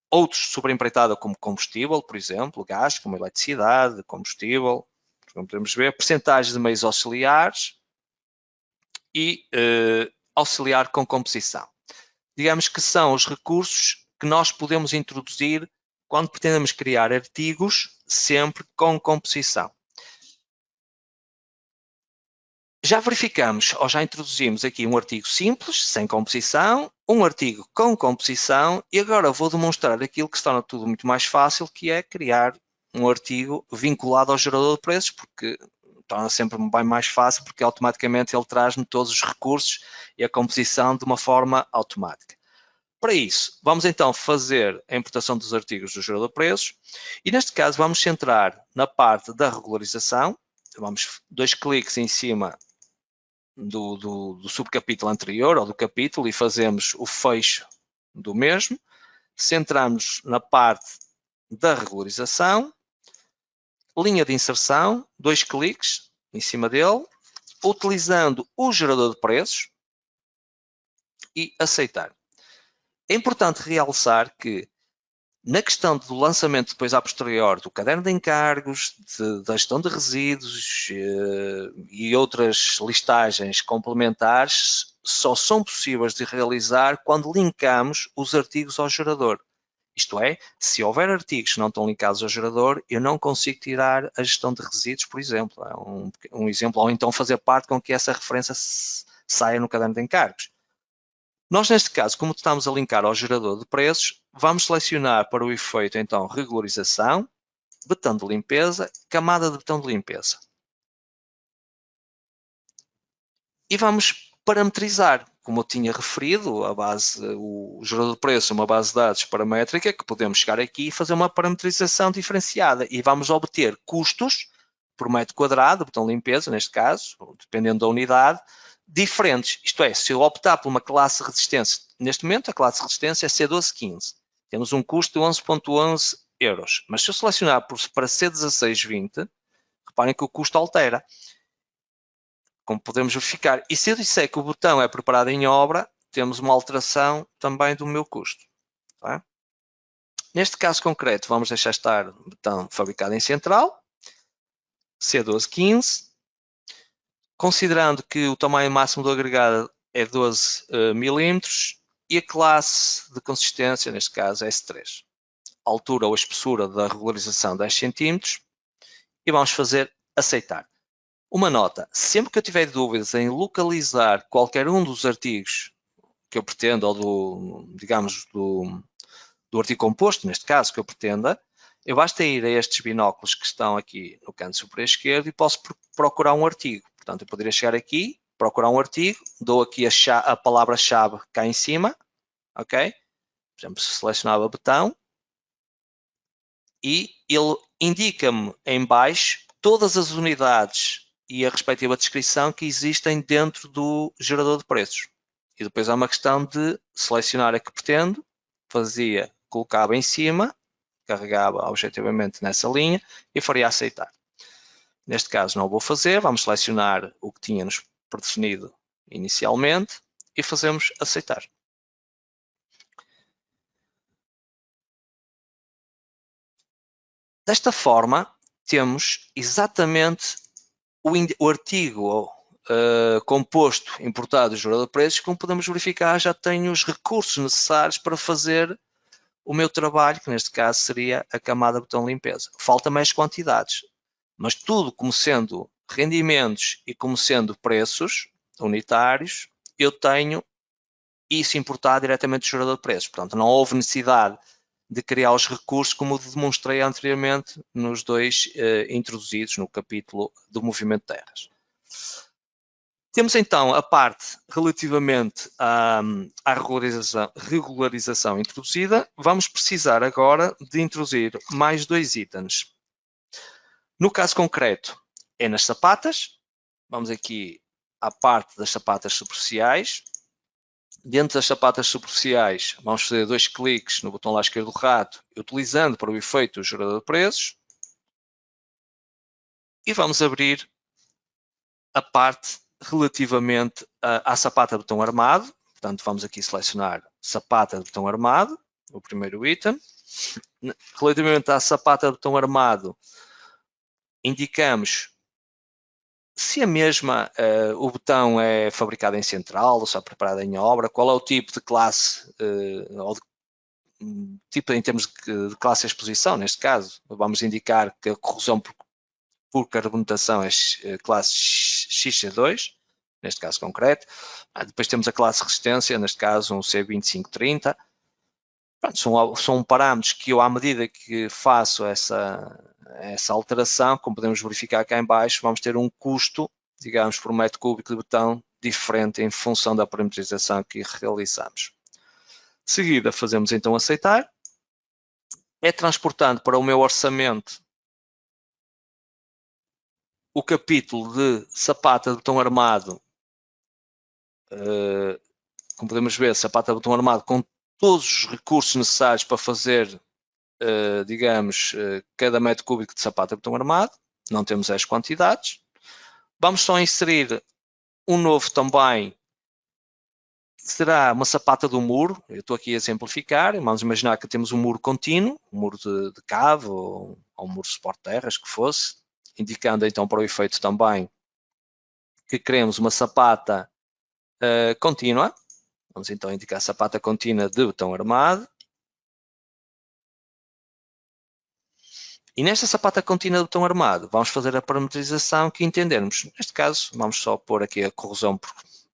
outros sobreempreitada como combustível, por exemplo, gás, como eletricidade, combustível, como podemos ver, percentagens de meios auxiliares e auxiliar com composição. Digamos que são os recursos que nós podemos introduzir quando pretendemos criar artigos sempre com composição. Já verificamos ou já introduzimos aqui um artigo simples, sem composição, um artigo com composição e agora vou demonstrar aquilo que se torna tudo muito mais fácil, que é criar um artigo vinculado ao gerador de preços, porque torna sempre bem mais fácil, porque automaticamente ele traz-me todos os recursos e a composição de uma forma automática. Para isso, vamos então fazer a importação dos artigos do gerador de preços e neste caso vamos centrar na parte da regularização. Vamos 2 cliques em cima do subcapítulo anterior ou do capítulo e fazemos o fecho do mesmo. Centramos na parte da regularização, linha de inserção, 2 cliques em cima dele, utilizando o gerador de preços e aceitar. É importante realçar que na questão do lançamento depois a posterior do caderno de encargos, da gestão de resíduos e outras listagens complementares só são possíveis de realizar quando linkamos os artigos ao gerador. Isto é, se houver artigos que não estão linkados ao gerador, eu não consigo tirar a gestão de resíduos, por exemplo. É um exemplo, ou então fazer parte com que essa referência saia no caderno de encargos. Nós, neste caso, como estamos a linkar ao gerador de preços, vamos selecionar para o efeito, então, regularização, botão de limpeza, camada de botão de limpeza. E vamos parametrizar, como eu tinha referido, o gerador de preços é uma base de dados paramétrica que podemos chegar aqui e fazer uma parametrização diferenciada e vamos obter custos por metro quadrado, botão de limpeza, neste caso, dependendo da unidade, diferentes. Isto é, se eu optar por uma classe de resistência, neste momento a classe de resistência é C1215. Temos um custo de 11,11 euros. Mas se eu selecionar para C1620, reparem que o custo altera. Como podemos verificar. E se eu disser que o botão é preparado em obra, temos uma alteração também do meu custo. Tá? Neste caso concreto, vamos deixar estar o botão fabricado em central, C1215. Considerando que o tamanho máximo do agregado é 12 milímetros e a classe de consistência, neste caso, é S3. A altura ou a espessura da regularização 10 centímetros e vamos fazer aceitar. Uma nota, sempre que eu tiver dúvidas em localizar qualquer um dos artigos que eu pretendo, ou digamos, do artigo composto, neste caso, que eu pretenda, eu basta ir a estes binóculos que estão aqui no canto superior esquerdo e posso procurar um artigo. Portanto, eu poderia chegar aqui, procurar um artigo, dou aqui a palavra-chave cá em cima, ok? Por exemplo, selecionava o botão e ele indica-me em baixo todas as unidades e a respectiva descrição que existem dentro do gerador de preços. E depois há uma questão de selecionar a que pretendo, colocava em cima carregava objetivamente nessa linha e faria aceitar. Neste caso não o vou fazer, vamos selecionar o que tínhamos predefinido inicialmente e fazemos aceitar. Desta forma, temos exatamente o artigo composto importado do gerador de preços, como podemos verificar, já tenho os recursos necessários para fazer o meu trabalho, que neste caso seria a camada botão limpeza. Falta mais quantidades, mas tudo como sendo rendimentos e como sendo preços unitários, eu tenho isso importado diretamente do gerador de preços. Portanto, não houve necessidade de criar os recursos, como demonstrei anteriormente nos dois introduzidos no capítulo do movimento de terras. Temos então a parte relativamente à regularização introduzida. Vamos precisar agora de introduzir mais dois itens. No caso concreto, é nas sapatas. Vamos aqui à parte das sapatas superficiais. Dentro das sapatas superficiais, vamos fazer dois cliques no botão lá esquerdo do rato, utilizando para o efeito o gerador de preços. E vamos abrir a parte relativamente à sapata de botão armado. Portanto, vamos aqui selecionar sapata de botão armado, o primeiro item. Relativamente à sapata de botão armado, indicamos se a mesma, o botão é fabricado em central ou só preparado em obra, qual é o tipo de classe, ou de, tipo em termos de classe de exposição, neste caso. Vamos indicar que a corrosão por carbonatação é classe XC2, neste caso concreto. Depois temos a classe resistência, neste caso um C2530. Pronto, são parâmetros que eu, à medida que faço essa alteração, como podemos verificar cá em baixo, vamos ter um custo, digamos, por metro cúbico de botão diferente em função da parametrização que realizamos. De seguida, fazemos então aceitar. É transportado para o meu orçamento o capítulo de sapata de botão armado, como podemos ver, sapata de botão armado com todos os recursos necessários para fazer, digamos, cada metro cúbico de sapata de botão armado. Não temos as quantidades. Vamos só inserir um novo também, que será uma sapata do muro. Eu estou aqui a exemplificar. Vamos imaginar que temos um muro contínuo, um muro de cave ou um muro de suporte de terras, que fosse, indicando então para o efeito também que queremos uma sapata contínua. Vamos então indicar sapata contínua de botão armado. E nesta sapata contínua de botão armado, vamos fazer a parametrização que entendermos. Neste caso, vamos só pôr aqui a corrosão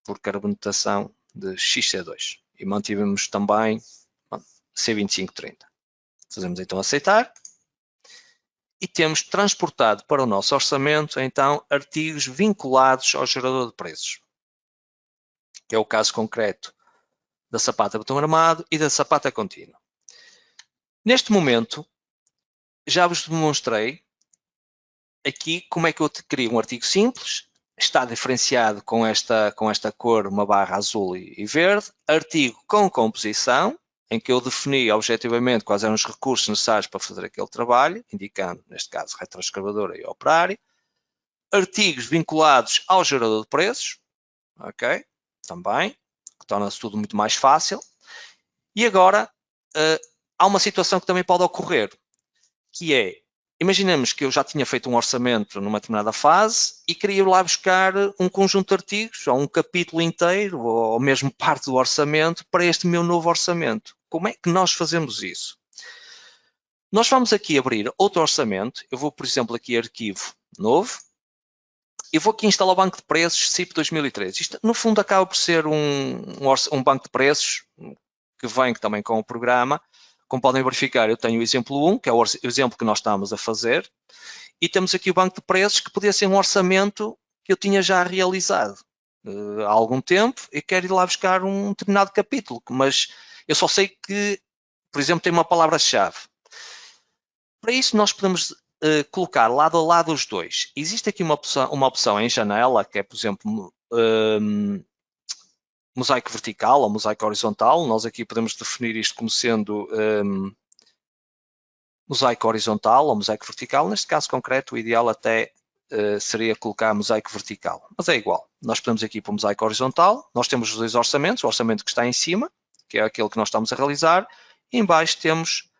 por carbonatação de XC2. E mantivemos também C2530. Fazemos então aceitar. E temos transportado para o nosso orçamento, então, artigos vinculados ao gerador de preços. Que é o caso concreto da sapata botão armado e da sapata contínua. Neste momento, já vos demonstrei aqui como é que eu crio um artigo simples. Está diferenciado com esta cor, uma barra azul e verde. Artigo com composição, em que eu defini objetivamente quais eram os recursos necessários para fazer aquele trabalho, indicando, neste caso, retroescavadora e operário. Artigos vinculados ao gerador de preços, ok? Também, que torna-se tudo muito mais fácil. E agora, há uma situação que também pode ocorrer, que é, imaginemos que eu já tinha feito um orçamento numa determinada fase e queria ir lá buscar um conjunto de artigos, ou um capítulo inteiro, ou mesmo parte do orçamento, para este meu novo orçamento. Como é que nós fazemos isso? Nós vamos aqui abrir outro orçamento. Eu vou, por exemplo, aqui arquivo novo. E vou aqui instalar o banco de preços CIP 2013. Isto, no fundo, acaba por ser um banco de preços que vem também com o programa. Como podem verificar, eu tenho o exemplo 1, que é o exemplo que nós estamos a fazer. E temos aqui o banco de preços, que podia ser um orçamento que eu tinha já realizado há algum tempo e quero ir lá buscar um determinado capítulo. Mas eu só sei que, por exemplo, tem uma palavra-chave. Para isso, nós podemos colocar lado a lado os dois. Existe aqui uma opção em janela, que é, por exemplo, mosaico vertical ou mosaico horizontal. Nós aqui podemos definir isto como sendo mosaico horizontal ou mosaico vertical. Neste caso concreto, o ideal até seria colocar mosaico vertical, mas é igual. Nós podemos aqui para o mosaico horizontal, nós temos os dois orçamentos, o orçamento que está em cima, que é aquele que nós estamos a realizar, e em baixo temos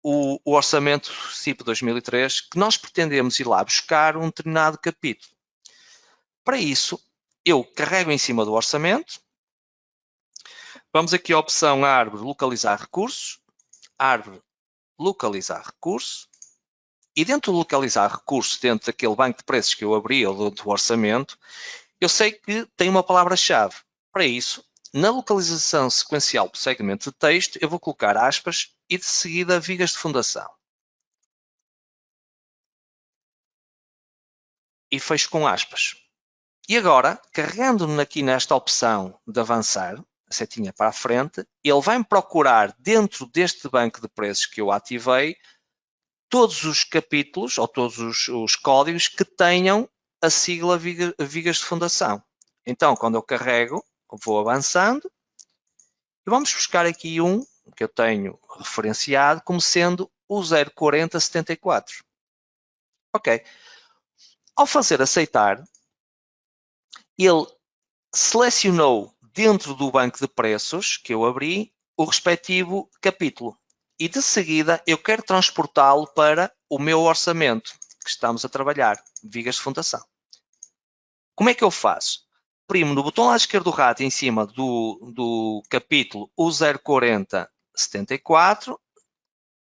o orçamento CIP 2003, que nós pretendemos ir lá buscar um determinado capítulo. Para isso, eu carrego em cima do orçamento, vamos aqui à opção árvore localizar recursos, árvore localizar recurso, e dentro de localizar recursos, dentro daquele banco de preços que eu abri ou do orçamento, eu sei que tem uma palavra-chave. Para isso, na localização sequencial do segmento de texto, eu vou colocar aspas e de seguida vigas de fundação. E fecho com aspas. E agora, carregando aqui nesta opção de avançar, a setinha para a frente, ele vai-me procurar dentro deste banco de preços que eu ativei todos os capítulos ou todos os códigos que tenham a sigla vigas de fundação. Então, quando eu carrego, vou avançando e vamos buscar aqui um que eu tenho referenciado como sendo o 04074. Ok. Ao fazer aceitar, ele selecionou dentro do banco de preços que eu abri o respectivo capítulo. E de seguida eu quero transportá-lo para o meu orçamento que estamos a trabalhar, vigas de fundação. Como é que eu faço? Primo no botão lado esquerdo do rato em cima do capítulo o 04074,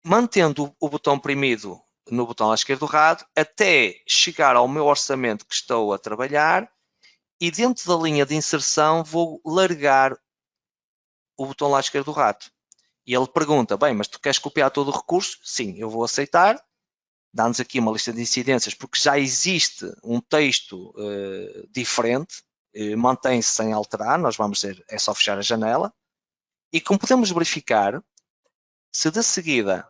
mantendo o botão primido no botão lado esquerdo do rato até chegar ao meu orçamento que estou a trabalhar e dentro da linha de inserção vou largar o botão lado esquerdo do rato. E ele pergunta, bem, mas tu queres copiar todo o recurso? Sim, eu vou aceitar. Dá-nos aqui uma lista de incidências, porque já existe um texto diferente, mantém-se sem alterar, nós vamos dizer, é só fechar a janela. E como podemos verificar, se de seguida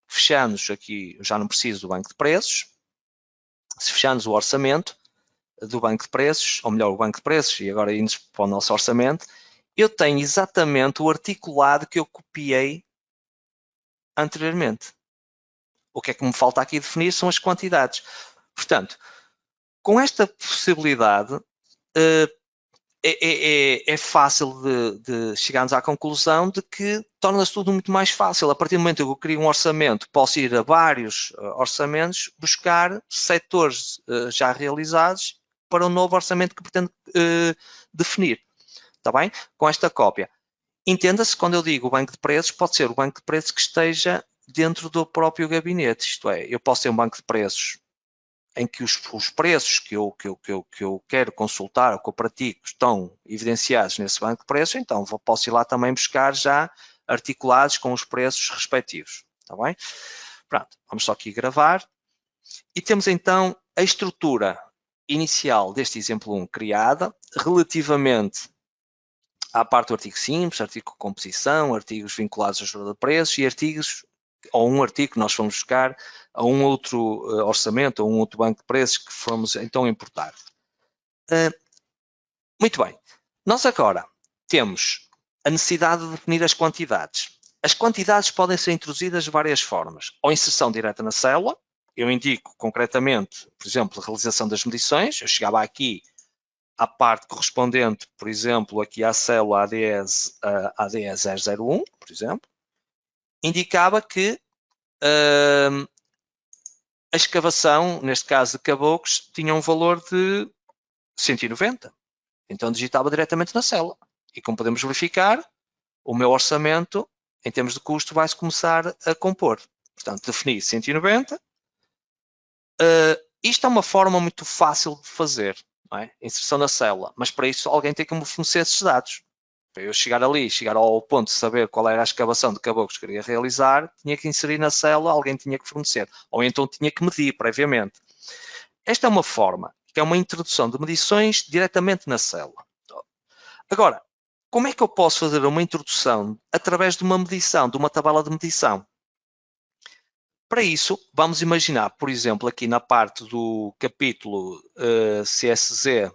fechamos aqui, eu já não preciso do banco de preços, se fecharmos o orçamento do banco de preços, ou melhor, o banco de preços, e agora indo para o nosso orçamento, eu tenho exatamente o articulado que eu copiei anteriormente. O que é que me falta aqui definir são as quantidades. Portanto, com esta possibilidade, é fácil de chegarmos à conclusão de que torna-se tudo muito mais fácil. A partir do momento que eu crio um orçamento, posso ir a vários orçamentos, buscar setores já realizados para um novo orçamento que pretendo definir. Está bem? Com esta cópia. Entenda-se, quando eu digo o banco de preços, pode ser o banco de preços que esteja dentro do próprio gabinete. Isto é, eu posso ter um banco de preços em que os preços que eu quero consultar ou que eu pratico estão evidenciados nesse banco de preços, então posso ir lá também buscar já articulados com os preços respectivos. Está bem? Pronto, vamos só aqui gravar. E temos então a estrutura inicial deste exemplo 1 criada, relativamente à parte do artigo simples, artigo de composição, artigos vinculados à estrutura de preços e artigos, ou um artigo que nós fomos buscar a um outro orçamento, ou um outro banco de preços que fomos então importar. Muito bem. Nós agora temos a necessidade de definir as quantidades. As quantidades podem ser introduzidas de várias formas. Ou inserção direta na célula, eu indico concretamente, por exemplo, a realização das medições, eu chegava aqui à parte correspondente, por exemplo, aqui à célula ADS 001, por exemplo, indicava que a escavação, neste caso de caboclos, tinha um valor de 190. Então digitava diretamente na célula. E como podemos verificar, o meu orçamento, em termos de custo, vai-se começar a compor. Portanto, defini 190. Isto é uma forma muito fácil de fazer. Não é? Inserção na célula, mas para isso alguém tem que me fornecer esses dados. Para eu chegar ali, chegar ao ponto de saber qual era a escavação de caboclos que queria realizar, tinha que inserir na célula, alguém tinha que fornecer, ou então tinha que medir previamente. Esta é uma forma, que é uma introdução de medições diretamente na célula. Agora, como é que eu posso fazer uma introdução através de uma medição, de uma tabela de medição? Para isso, vamos imaginar, por exemplo, aqui na parte do capítulo CSZ,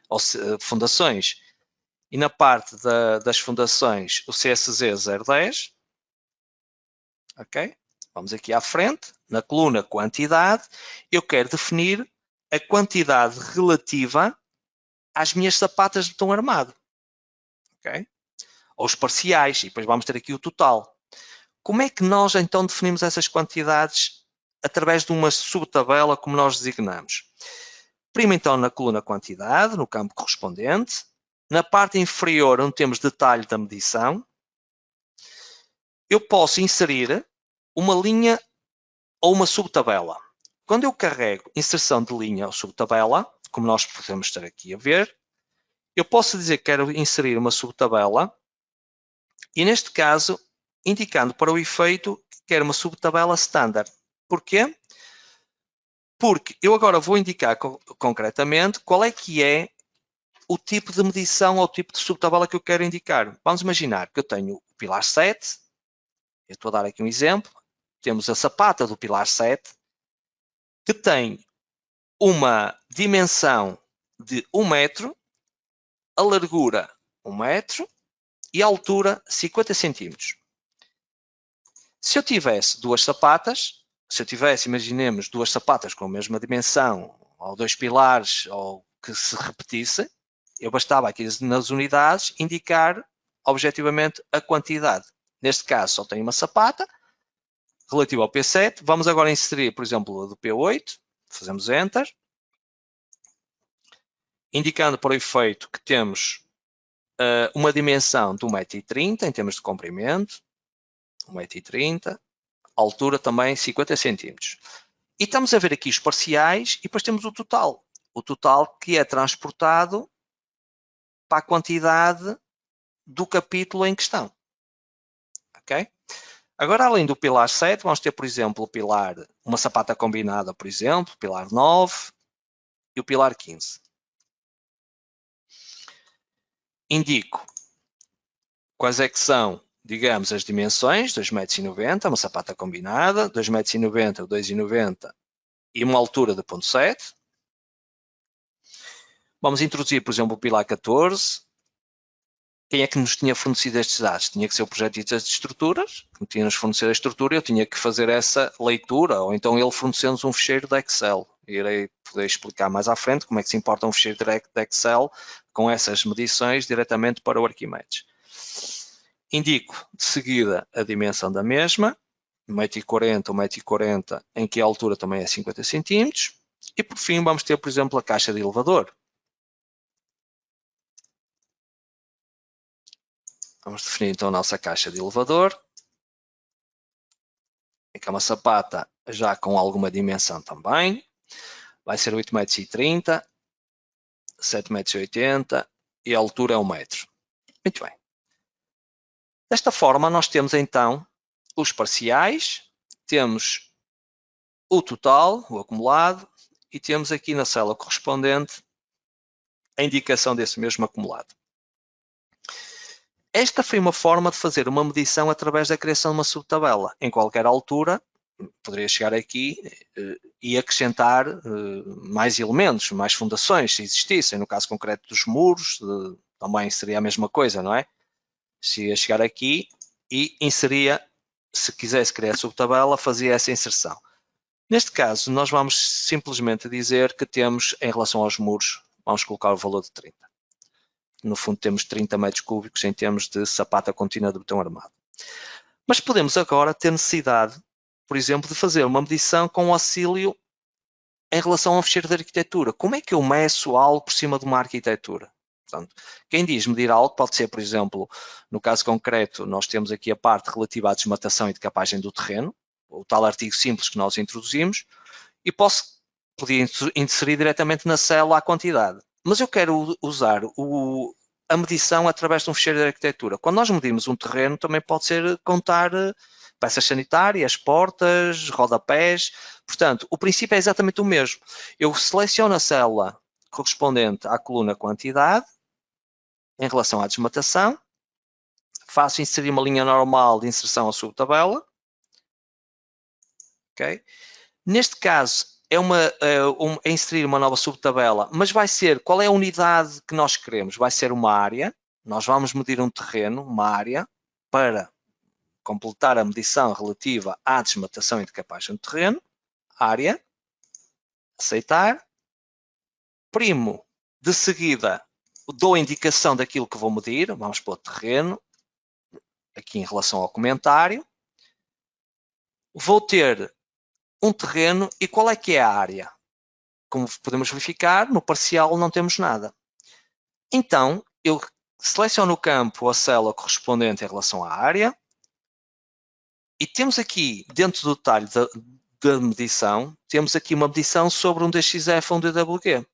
ou fundações, e na parte das fundações, o CSZ 010. Ok? Vamos aqui à frente, na coluna quantidade, eu quero definir a quantidade relativa às minhas sapatas de betão armado. Okay? Ou os parciais, e depois vamos ter aqui o total. Como é que nós então definimos essas quantidades através de uma subtabela como nós designamos? Prima então na coluna quantidade, no campo correspondente, na parte inferior onde temos detalhe da medição, eu posso inserir uma linha ou uma subtabela. Quando eu carrego inserção de linha ou subtabela, como nós podemos estar aqui a ver, eu posso dizer que quero inserir uma subtabela e, neste caso, indicando para o efeito que quero uma subtabela standard. Porquê? Porque eu agora vou indicar concretamente qual é que é o tipo de medição ou o tipo de subtabela que eu quero indicar. Vamos imaginar que eu tenho o pilar 7, eu estou a dar aqui um exemplo, temos a sapata do pilar 7, que tem uma dimensão de 1 metro, a largura 1 metro e a altura 50 centímetros. Se eu tivesse duas sapatas, imaginemos, duas sapatas com a mesma dimensão, ou dois pilares, ou que se repetisse, eu bastava aqui nas unidades indicar objetivamente a quantidade. Neste caso só tenho uma sapata relativa ao P7. Vamos agora inserir, por exemplo, a do P8. Fazemos Enter. Indicando para o efeito que temos uma dimensão de 1,30 m em termos de comprimento. 1,30 m. Altura também 50 centímetros. E estamos a ver aqui os parciais e depois temos o total. O total que é transportado para a quantidade do capítulo em questão. Ok? Agora, além do pilar 7, vamos ter, por exemplo, o pilar, uma sapata combinada, por exemplo, o pilar 9 e o pilar 15. Indico quais é que são, digamos, as dimensões, 2,90 m, uma sapata combinada, 2,90 m, 2,90 m e uma altura de 0,7. Vamos introduzir, por exemplo, o pilar 14. Quem é que nos tinha fornecido estes dados? Tinha que ser o projetista de estruturas, que tinha nos fornecido a estrutura, eu tinha que fazer essa leitura, ou então ele forneceu-nos um ficheiro de Excel. Irei poder explicar mais à frente como é que se importa um ficheiro direct de Excel com essas medições diretamente para o Arquimedes. Indico de seguida a dimensão da mesma, 1,40 m, 1,40 m, em que a altura também é 50 cm. E por fim vamos ter, por exemplo, a caixa de elevador. Vamos definir então a nossa caixa de elevador. Que é uma sapata já com alguma dimensão também. Vai ser 8,30 m, 7,80 m e a altura é 1 metro. Muito bem. Desta forma, nós temos então os parciais, temos o total, o acumulado, e temos aqui na célula correspondente a indicação desse mesmo acumulado. Esta foi uma forma de fazer uma medição através da criação de uma subtabela. Em qualquer altura, poderia chegar aqui e acrescentar mais elementos, mais fundações, se existissem. No caso concreto dos muros, também seria a mesma coisa, não é? Se ia chegar aqui e inseria, se quisesse criar a subtabela, fazia essa inserção. Neste caso, nós vamos simplesmente dizer que temos, em relação aos muros, vamos colocar o valor de 30. No fundo, temos 30 metros cúbicos em termos de sapata contínua de betão armado. Mas podemos agora ter necessidade, por exemplo, de fazer uma medição com auxílio em relação ao ficheiro de arquitetura. Como é que eu meço algo por cima de uma arquitetura? Portanto, quem diz medir algo pode ser, por exemplo, no caso concreto, nós temos aqui a parte relativa à desmatação e decapagem do terreno, o tal artigo simples que nós introduzimos, e podia inserir diretamente na célula a quantidade. Mas eu quero usar a medição através de um ficheiro de arquitetura. Quando nós medimos um terreno, também pode ser contar peças sanitárias, portas, rodapés. Portanto, o princípio é exatamente o mesmo. Eu seleciono a célula correspondente à coluna quantidade, em relação à desmatação, faço inserir uma linha normal de inserção à subtabela. Okay? Neste caso, é inserir uma nova subtabela, mas vai ser, qual é a unidade que nós queremos? Vai ser uma área, nós vamos medir um terreno, uma área, para completar a medição relativa à desmatação e decapagem do terreno, área, aceitar, primo, de seguida dou a indicação daquilo que vou medir, vamos para o terreno, aqui em relação ao comentário, vou ter um terreno e qual é que é a área? Como podemos verificar, no parcial não temos nada. Então, eu seleciono o campo, a célula correspondente em relação à área, e temos aqui, dentro do detalhe da medição, temos aqui uma medição sobre um DXF ou um DWG.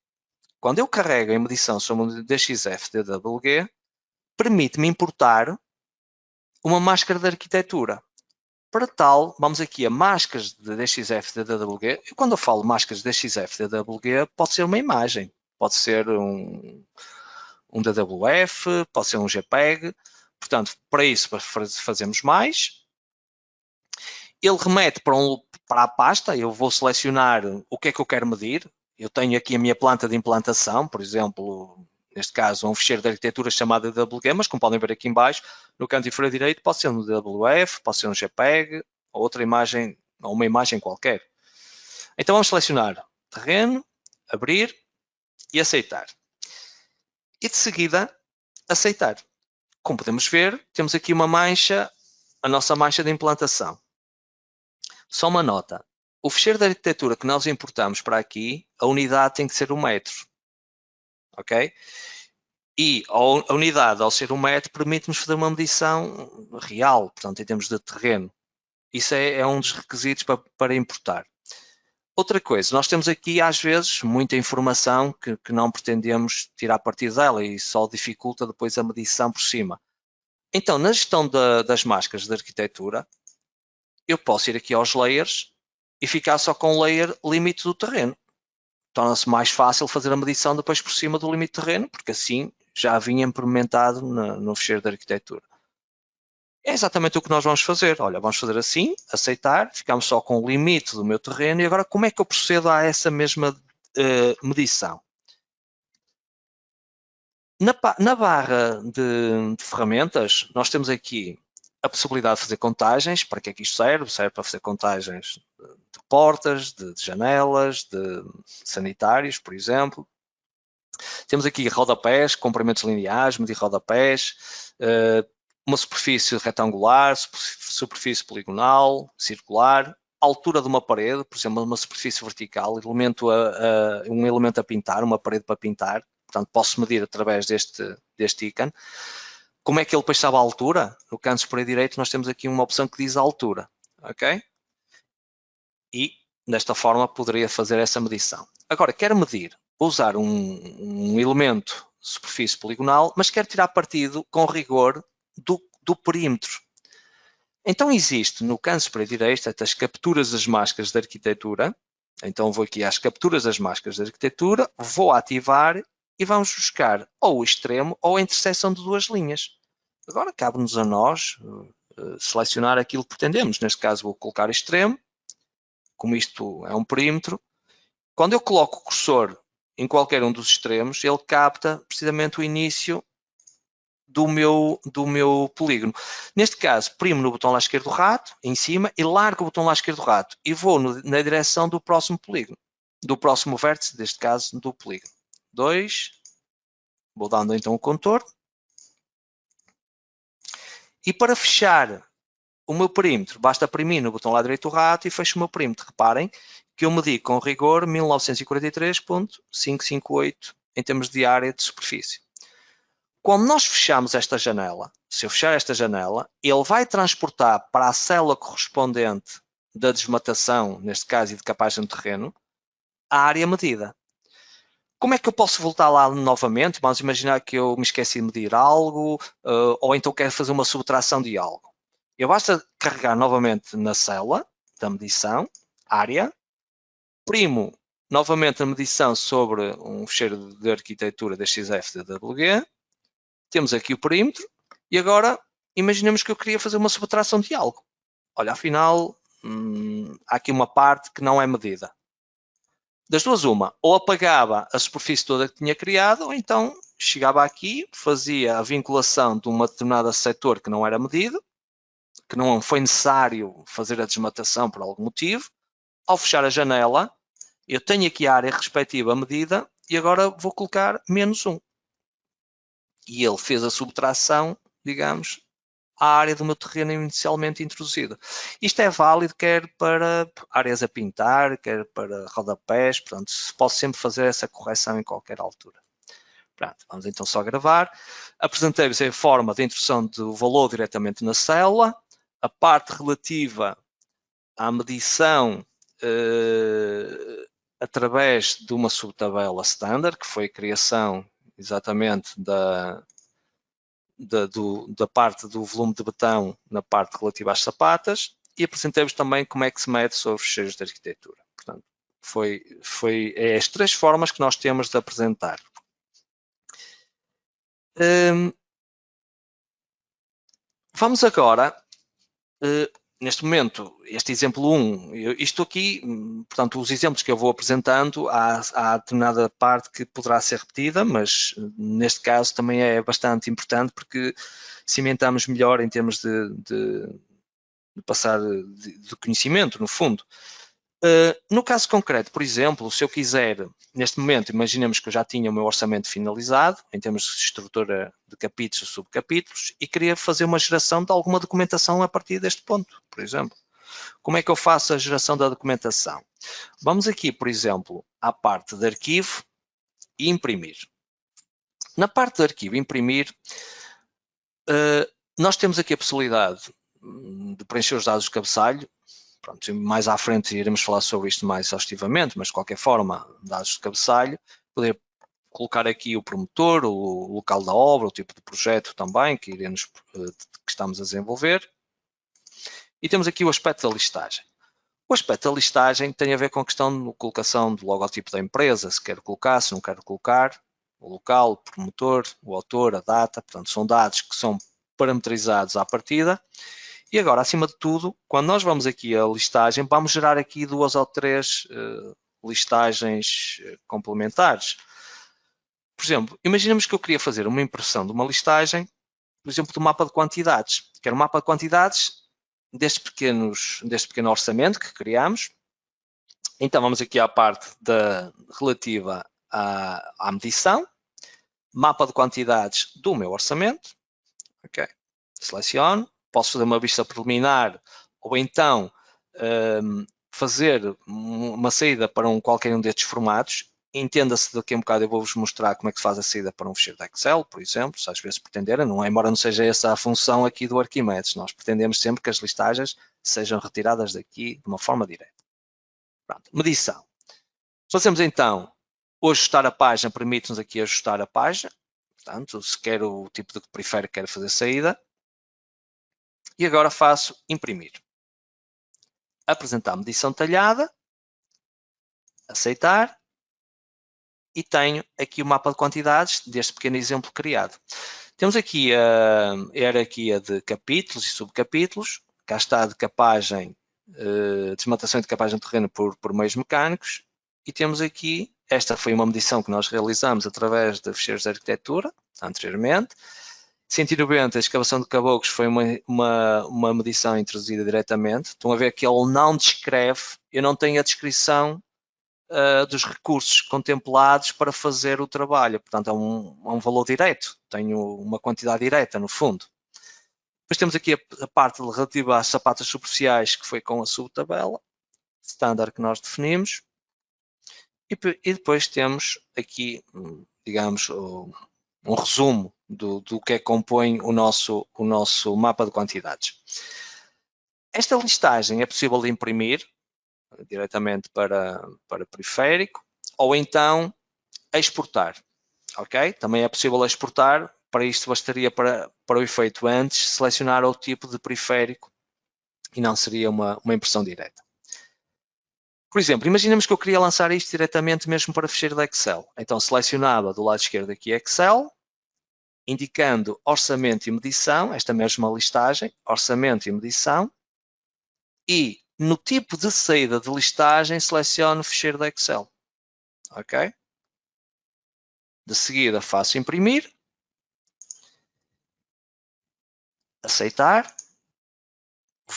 Quando eu carrego a medição sobre um DXF DWG, permite-me importar uma máscara de arquitetura. Para tal, vamos aqui a máscaras de DXF DWG. E quando eu falo máscaras de DXF DWG, pode ser uma imagem, pode ser um DWF, pode ser um JPEG. Portanto, para isso fazemos mais. Ele remete para a pasta, eu vou selecionar o que é que eu quero medir. Eu tenho aqui a minha planta de implantação, por exemplo, neste caso, um ficheiro de arquitetura chamado DWG, mas como podem ver aqui em baixo, no canto inferior direito, pode ser um DWF, pode ser um JPEG, ou outra imagem, ou uma imagem qualquer. Então vamos selecionar terreno, abrir e aceitar. E de seguida, aceitar. Como podemos ver, temos aqui uma mancha, a nossa mancha de implantação. Só uma nota, o ficheiro de arquitetura que nós importamos para aqui, a unidade tem que ser 1 metro, ok? E a unidade, ao ser 1 metro, permite-nos fazer uma medição real, portanto, em termos de terreno. Isso é um dos requisitos para importar. Outra coisa, nós temos aqui, às vezes, muita informação que não pretendemos tirar partido dela e só dificulta depois a medição por cima. Então, na gestão das máscaras de arquitetura, eu posso ir aqui aos layers e ficar só com o layer limite do terreno. Torna-se mais fácil fazer a medição depois por cima do limite de terreno, porque assim já vinha implementado no ficheiro de arquitetura. É exatamente o que nós vamos fazer. Olha, vamos fazer assim, aceitar, ficamos só com o limite do meu terreno e agora como é que eu procedo a essa mesma medição? Na barra de ferramentas, nós temos aqui a possibilidade de fazer contagens. Para que é que isto serve? Serve para fazer contagens de portas, de janelas, de sanitários, por exemplo. Temos aqui rodapés, comprimentos lineares, medir rodapés, uma superfície retangular, superfície poligonal, circular, altura de uma parede, por exemplo, uma superfície vertical, um elemento a pintar, uma parede para pintar. Portanto, posso medir através deste ícone. Como é que ele depois sabe a altura? No canto superior direito nós temos aqui uma opção que diz a altura, ok? E desta forma poderia fazer essa medição. Agora, quero medir, vou usar um elemento de superfície poligonal, mas quero tirar partido com rigor do perímetro. Então existe no canto superior direito as capturas das máscaras de arquitetura. Então vou aqui às capturas das máscaras de arquitetura, vou ativar e vamos buscar ou o extremo ou a interseção de duas linhas. Agora cabe-nos a nós selecionar aquilo que pretendemos. Neste caso vou colocar extremo, como isto é um perímetro. Quando eu coloco o cursor em qualquer um dos extremos, ele capta precisamente o início do meu polígono. Neste caso, primo no botão lá esquerdo do rato, em cima, e largo o botão lá esquerdo do rato e vou na direção do próximo polígono, do próximo vértice, neste caso, do polígono. 2, vou dando então o contorno. E para fechar o meu perímetro, basta primir no botão lá direito do rato e fecho o meu perímetro. Reparem que eu medi com rigor 1943.558 em termos de área de superfície. Quando nós fechamos esta janela, se eu fechar esta janela, ele vai transportar para a célula correspondente da desmatação, neste caso, e de decapagem do terreno, a área medida. Como é que eu posso voltar lá novamente? Vamos imaginar que eu me esqueci de medir algo, ou então quero fazer uma subtração de algo. Eu basta carregar novamente na célula da medição, área, primo novamente a medição sobre um ficheiro de arquitetura DXF DWG, temos aqui o perímetro, e agora imaginemos que eu queria fazer uma subtração de algo. Olha, afinal, há aqui uma parte que não é medida. Das duas, uma, ou apagava a superfície toda que tinha criado, ou então chegava aqui, fazia a vinculação de um determinado setor que não era medido, que não foi necessário fazer a desmatação por algum motivo. Ao fechar a janela, eu tenho aqui a área respectiva à medida e agora vou colocar -1. E ele fez a subtração, digamos, à área do meu terreno inicialmente introduzida. Isto é válido quer para áreas a pintar, quer para rodapés, portanto, posso sempre fazer essa correção em qualquer altura. Pronto, vamos então só gravar. Apresentei-vos a forma de introdução do valor diretamente na célula, a parte relativa à medição através de uma subtabela standard, que foi a criação exatamente da parte do volume de betão na parte relativa às sapatas, e apresentei-vos também como é que se mede sobre os fecheiros de arquitetura. Portanto, é as 3 formas que nós temos de apresentar. Vamos agora, neste momento, este exemplo 1, isto aqui, portanto, os exemplos que eu vou apresentando, há determinada parte que poderá ser repetida, mas neste caso também é bastante importante porque cimentamos melhor em termos de passar de conhecimento, no fundo. No caso concreto, por exemplo, se eu quiser, neste momento, imaginemos que eu já tinha o meu orçamento finalizado, em termos de estrutura de capítulos ou subcapítulos, e queria fazer uma geração de alguma documentação a partir deste ponto, por exemplo. Como é que eu faço a geração da documentação? Vamos aqui, por exemplo, à parte de arquivo e imprimir. Na parte de arquivo e imprimir, nós temos aqui a possibilidade de preencher os dados do cabeçalho. Pronto, mais à frente iremos falar sobre isto mais exaustivamente, mas de qualquer forma, dados de cabeçalho, poder colocar aqui o promotor, o local da obra, o tipo de projeto também que estamos a desenvolver. E temos aqui o aspecto da listagem. O aspecto da listagem tem a ver com a questão de colocação do logotipo da empresa, se quer colocar, se não quer colocar, o local, o promotor, o autor, a data, portanto são dados que são parametrizados à partida. E agora, acima de tudo, quando nós vamos aqui à listagem, vamos gerar aqui 2 ou 3 listagens complementares. Por exemplo, imaginemos que eu queria fazer uma impressão de uma listagem, por exemplo, do mapa de quantidades. Quero um mapa de quantidades deste pequeno orçamento que criamos. Então, vamos aqui à parte relativa à medição. Mapa de quantidades do meu orçamento. Ok. Seleciono. Posso fazer uma vista preliminar ou então fazer uma saída para qualquer um destes formatos. Entenda-se daqui a um bocado eu vou-vos mostrar como é que se faz a saída para um ficheiro de Excel, por exemplo, se às vezes pretenderem, embora não seja essa a função aqui do Arquimedes, nós pretendemos sempre que as listagens sejam retiradas daqui de uma forma direta. Pronto, medição. Fazemos então o ajustar a página, permite-nos aqui ajustar a página, portanto, se quer o tipo de periférico que quer fazer saída. E agora faço imprimir. Apresentar a medição detalhada, aceitar, e tenho aqui o mapa de quantidades deste pequeno exemplo criado. Temos aqui a hierarquia de capítulos e subcapítulos, cá está a decapagem, desmatação e decapagem de terreno por meios mecânicos, e temos aqui, esta foi uma medição que nós realizamos através de ficheiros de arquitetura, anteriormente. 190, a escavação de caboclos foi uma medição introduzida diretamente. Estão a ver que ele não descreve, eu não tenho a descrição dos recursos contemplados para fazer o trabalho. Portanto, é um valor direto, tenho uma quantidade direta no fundo. Depois temos aqui a parte relativa às sapatas superficiais, que foi com a subtabela standard que nós definimos. E depois temos aqui, digamos, um resumo do que é que compõe o nosso mapa de quantidades. Esta listagem é possível de imprimir diretamente para periférico ou então exportar, ok? Também é possível exportar, para isto bastaria para o efeito antes selecionar o tipo de periférico e não seria uma impressão direta. Por exemplo, imaginemos que eu queria lançar isto diretamente mesmo para ficheiro de Excel. Então selecionava do lado esquerdo aqui Excel, indicando orçamento e medição, esta mesma listagem, orçamento e medição, e no tipo de saída de listagem seleciono o ficheiro de Excel. Ok? De seguida faço imprimir, aceitar,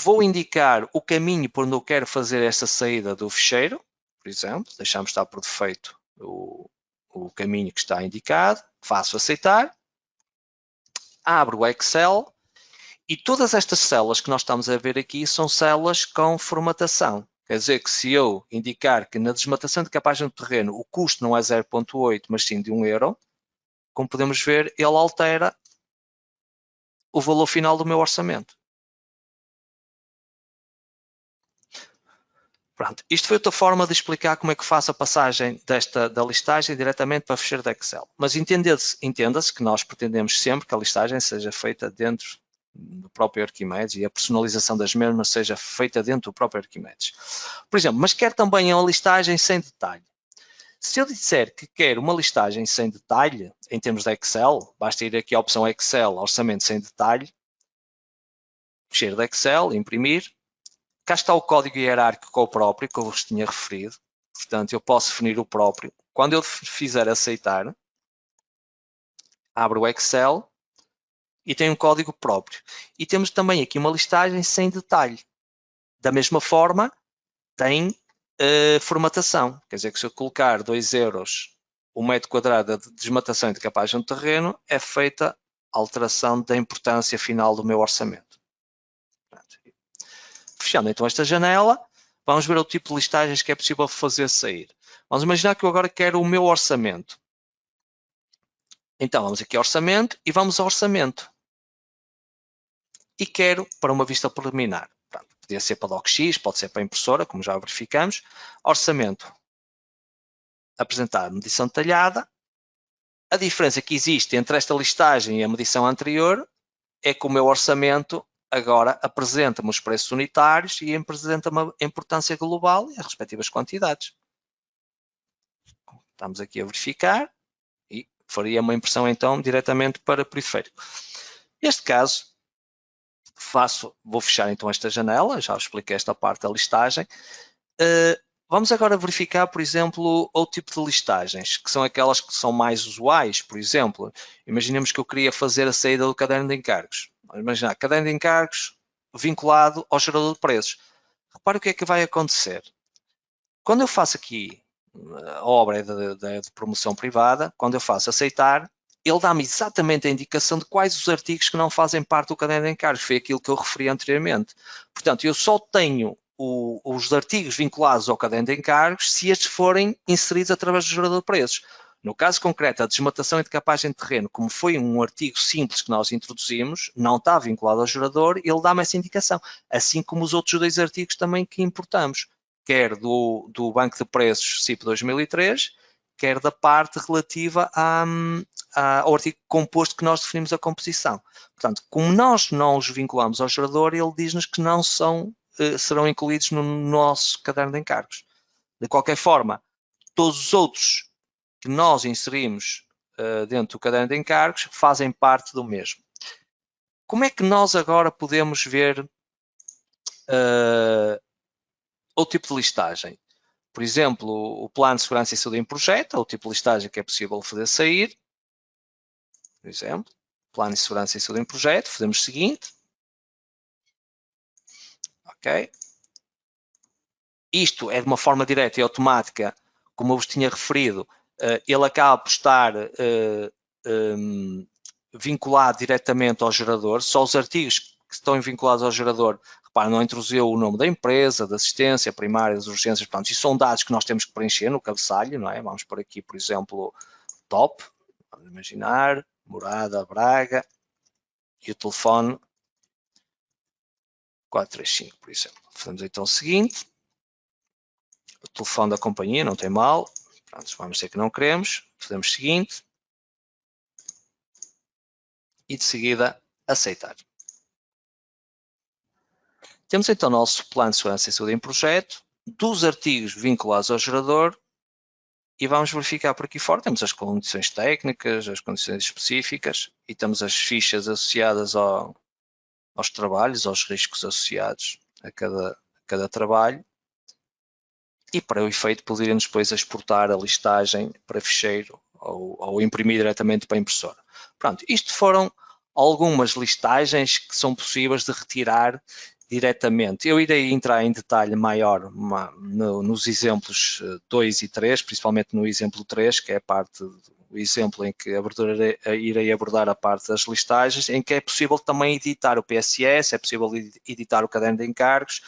Vou indicar o caminho por onde eu quero fazer esta saída do ficheiro, por exemplo, deixamos estar por defeito o caminho que está indicado, faço aceitar, abro o Excel e todas estas células que nós estamos a ver aqui são células com formatação. Quer dizer que se eu indicar que na desmatação de capagem do terreno o custo não é 0,8, mas sim de 1 euro, como podemos ver, ele altera o valor final do meu orçamento. Pronto, isto foi outra forma de explicar como é que faço a passagem da listagem diretamente para ficheiro de Excel. Mas entenda-se que nós pretendemos sempre que a listagem seja feita dentro do próprio Arquimedes e a personalização das mesmas seja feita dentro do próprio Arquimedes. Por exemplo, mas quero também uma listagem sem detalhe. Se eu disser que quero uma listagem sem detalhe, em termos de Excel, basta ir aqui à opção Excel, orçamento sem detalhe, ficheiro de Excel, imprimir. Cá está o código hierárquico próprio que eu vos tinha referido. Portanto, eu posso definir o próprio. Quando eu fizer aceitar, abro o Excel e tem um código próprio. E temos também aqui uma listagem sem detalhe. Da mesma forma, tem formatação. Quer dizer que se eu colocar 2 euros o metro quadrado de desmatação e de capagem do terreno, é feita a alteração da importância final do meu orçamento. Fechando então esta janela, vamos ver o tipo de listagens que é possível fazer sair. Vamos imaginar que eu agora quero o meu orçamento. Então vamos aqui ao orçamento e vamos ao orçamento. E quero para uma vista preliminar. Pronto, podia ser para DocX, pode ser para a impressora, como já verificamos. Orçamento. Apresentar medição detalhada. A diferença que existe entre esta listagem e a medição anterior é que o meu orçamento agora apresenta-me os preços unitários e apresenta-me a importância global e as respectivas quantidades. Estamos aqui a verificar e faria uma impressão então diretamente para periférico. Neste caso, vou fechar então esta janela, já expliquei esta parte da listagem. Vamos agora verificar, por exemplo, outro tipo de listagens, que são aquelas que são mais usuais. Por exemplo, imaginemos que eu queria fazer a saída do caderno de encargos. Vamos imaginar, caderno de encargos vinculado ao gerador de preços. Repare o que é que vai acontecer. Quando eu faço aqui a obra de promoção privada, quando eu faço aceitar, ele dá-me exatamente a indicação de quais os artigos que não fazem parte do caderno de encargos. Foi aquilo que eu referi anteriormente. Portanto, eu só tenho os artigos vinculados ao caderno de encargos se estes forem inseridos através do gerador de preços. No caso concreto, a desmatação e decapagem de terreno, como foi um artigo simples que nós introduzimos, não está vinculado ao gerador, ele dá-me essa indicação, assim como os outros 2 artigos também que importamos, quer do Banco de Preços CIP 2003, quer da parte relativa ao artigo composto que nós definimos a composição. Portanto, como nós não os vinculamos ao gerador, ele diz-nos que não serão incluídos no nosso caderno de encargos. De qualquer forma, todos os outros que nós inserimos dentro do caderno de encargos fazem parte do mesmo. Como é que nós agora podemos ver outro tipo de listagem? Por exemplo, o plano de segurança e saúde em projeto, é o tipo de listagem que é possível fazer sair. Por exemplo, plano de segurança e saúde em projeto, fazemos o seguinte. Ok? Isto é de uma forma direta e automática, como eu vos tinha referido, ele acaba por estar vinculado diretamente ao gerador. Só os artigos que estão vinculados ao gerador, repara, não introduziu o nome da empresa, da assistência primária, das urgências, portanto, isso são dados que nós temos que preencher no cabeçalho, não é? Vamos por aqui, por exemplo, top, vamos imaginar, morada, Braga, e o telefone 435, por exemplo. Fazemos então o seguinte, o telefone da companhia, não tem mal, pronto, vamos dizer que não queremos, fazemos o seguinte, e de seguida aceitar. Temos então o nosso plano de segurança e saúde em projeto, dos artigos vinculados ao gerador, e vamos verificar por aqui fora, temos as condições técnicas, as condições específicas, e temos as fichas associadas aos trabalhos, aos riscos associados a cada trabalho, e para o efeito poderíamos depois exportar a listagem para ficheiro ou imprimir diretamente para a impressora. Pronto, isto foram algumas listagens que são possíveis de retirar diretamente. Eu irei entrar em detalhe maior nos exemplos 2 e 3, principalmente no exemplo 3, que é a parte do exemplo em que irei abordar a parte das listagens, em que é possível também editar o PSS, é possível editar o caderno de encargos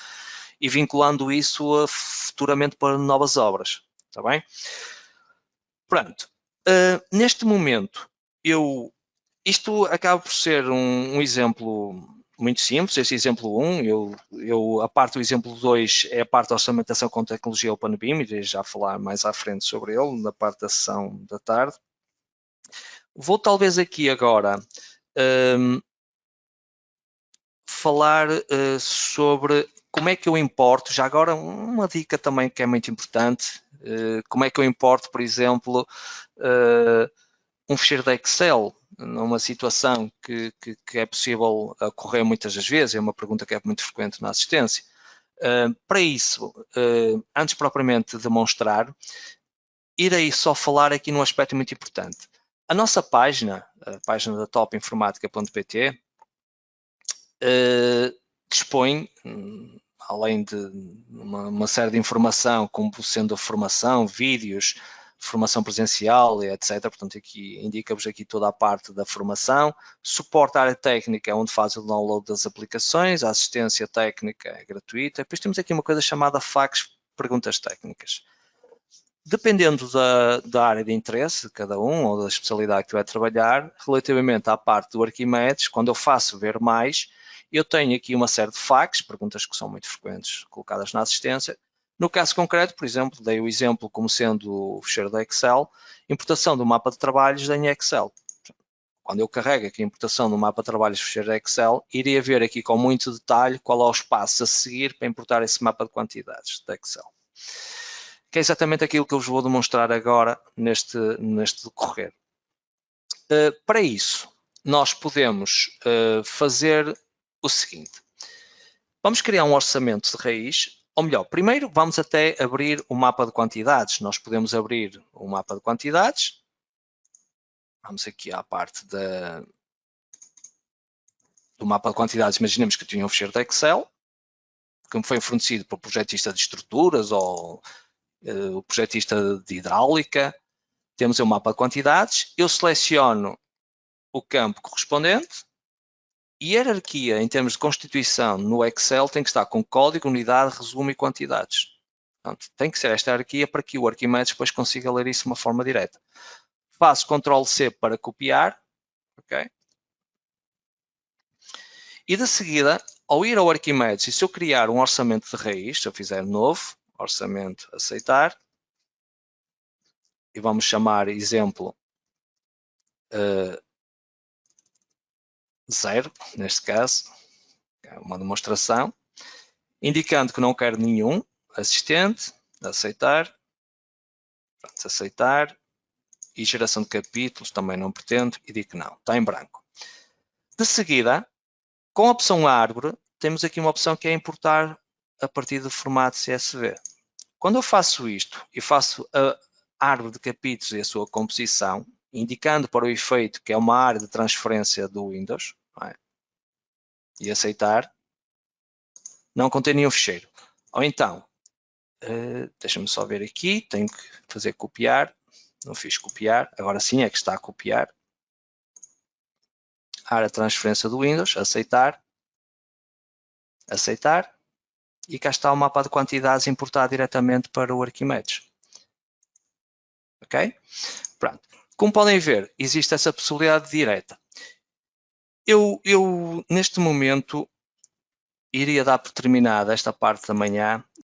e vinculando isso futuramente para novas obras. Está bem? Pronto. Neste momento, isto acaba por ser um exemplo muito simples, este exemplo 1, a parte do exemplo 2 é a parte da orçamentação com tecnologia OpenBIM, irei já falar mais à frente sobre ele, na parte da sessão da tarde. Vou talvez aqui agora falar sobre como é que eu importo, já agora uma dica também que é muito importante, como é que eu importo, por exemplo, um ficheiro de Excel, numa situação que é possível ocorrer muitas das vezes, é uma pergunta que é muito frequente na assistência. Para isso, antes propriamente de demonstrar, irei só falar aqui num aspecto muito importante. A nossa página, a página da topinformatica.pt, dispõe, além de uma série de informação, como sendo a formação, vídeos, formação presencial, etc. Portanto, aqui indica-vos aqui toda a parte da formação, suporte à área técnica, onde faz o download das aplicações, a assistência técnica é gratuita. Depois temos aqui uma coisa chamada FAQs, perguntas técnicas. Dependendo da área de interesse de cada um ou da especialidade que vai trabalhar, relativamente à parte do Arquimedes, quando eu faço ver mais, eu tenho aqui uma série de FAQs, perguntas que são muito frequentes colocadas na assistência. No caso concreto, por exemplo, dei o exemplo como sendo o ficheiro da Excel, importação do mapa de trabalhos em Excel. Quando eu carrego aqui a importação do mapa de trabalhos do ficheiro da Excel, iria ver aqui com muito detalhe qual é os passos a seguir para importar esse mapa de quantidades da Excel. Que é exatamente aquilo que eu vos vou demonstrar agora neste decorrer. Para isso, nós podemos fazer o seguinte. Vamos criar um orçamento de raiz, ou melhor, primeiro vamos até abrir o mapa de quantidades. Nós podemos abrir o mapa de quantidades. Vamos aqui à parte do mapa de quantidades. Imaginemos que eu tinha um ficheiro de Excel, que me foi fornecido por projetista de estruturas ou o projetista de hidráulica. Temos o mapa de quantidades. Eu seleciono o campo correspondente. E a hierarquia, em termos de constituição, no Excel tem que estar com código, unidade, resumo e quantidades. Portanto, tem que ser esta hierarquia para que o Arquimedes depois consiga ler isso de uma forma direta. Faço Ctrl+C para copiar. Okay? E de seguida, ao ir ao Arquimedes, e se eu criar um orçamento de raiz, se eu fizer novo, orçamento, aceitar, e vamos chamar exemplo 0, neste caso, é uma demonstração, indicando que não quero nenhum assistente, aceitar, pronto, aceitar, e geração de capítulos também não pretendo, e digo que não, está em branco. De seguida, com a opção árvore, temos aqui uma opção que é importar a partir do formato CSV. Quando eu faço isto e faço a árvore de capítulos e a sua composição, indicando para o efeito que é uma área de transferência do Windows, e aceitar, não contém nenhum ficheiro. Ou então, deixa-me só ver aqui, tenho que fazer copiar, não fiz copiar, agora sim é que está a copiar. Área de transferência do Windows, aceitar, aceitar, e cá está o mapa de quantidades importado diretamente para o Arquimedes. Ok? Pronto. Como podem ver, existe essa possibilidade direta. Eu neste momento, iria dar por terminada esta parte da manhã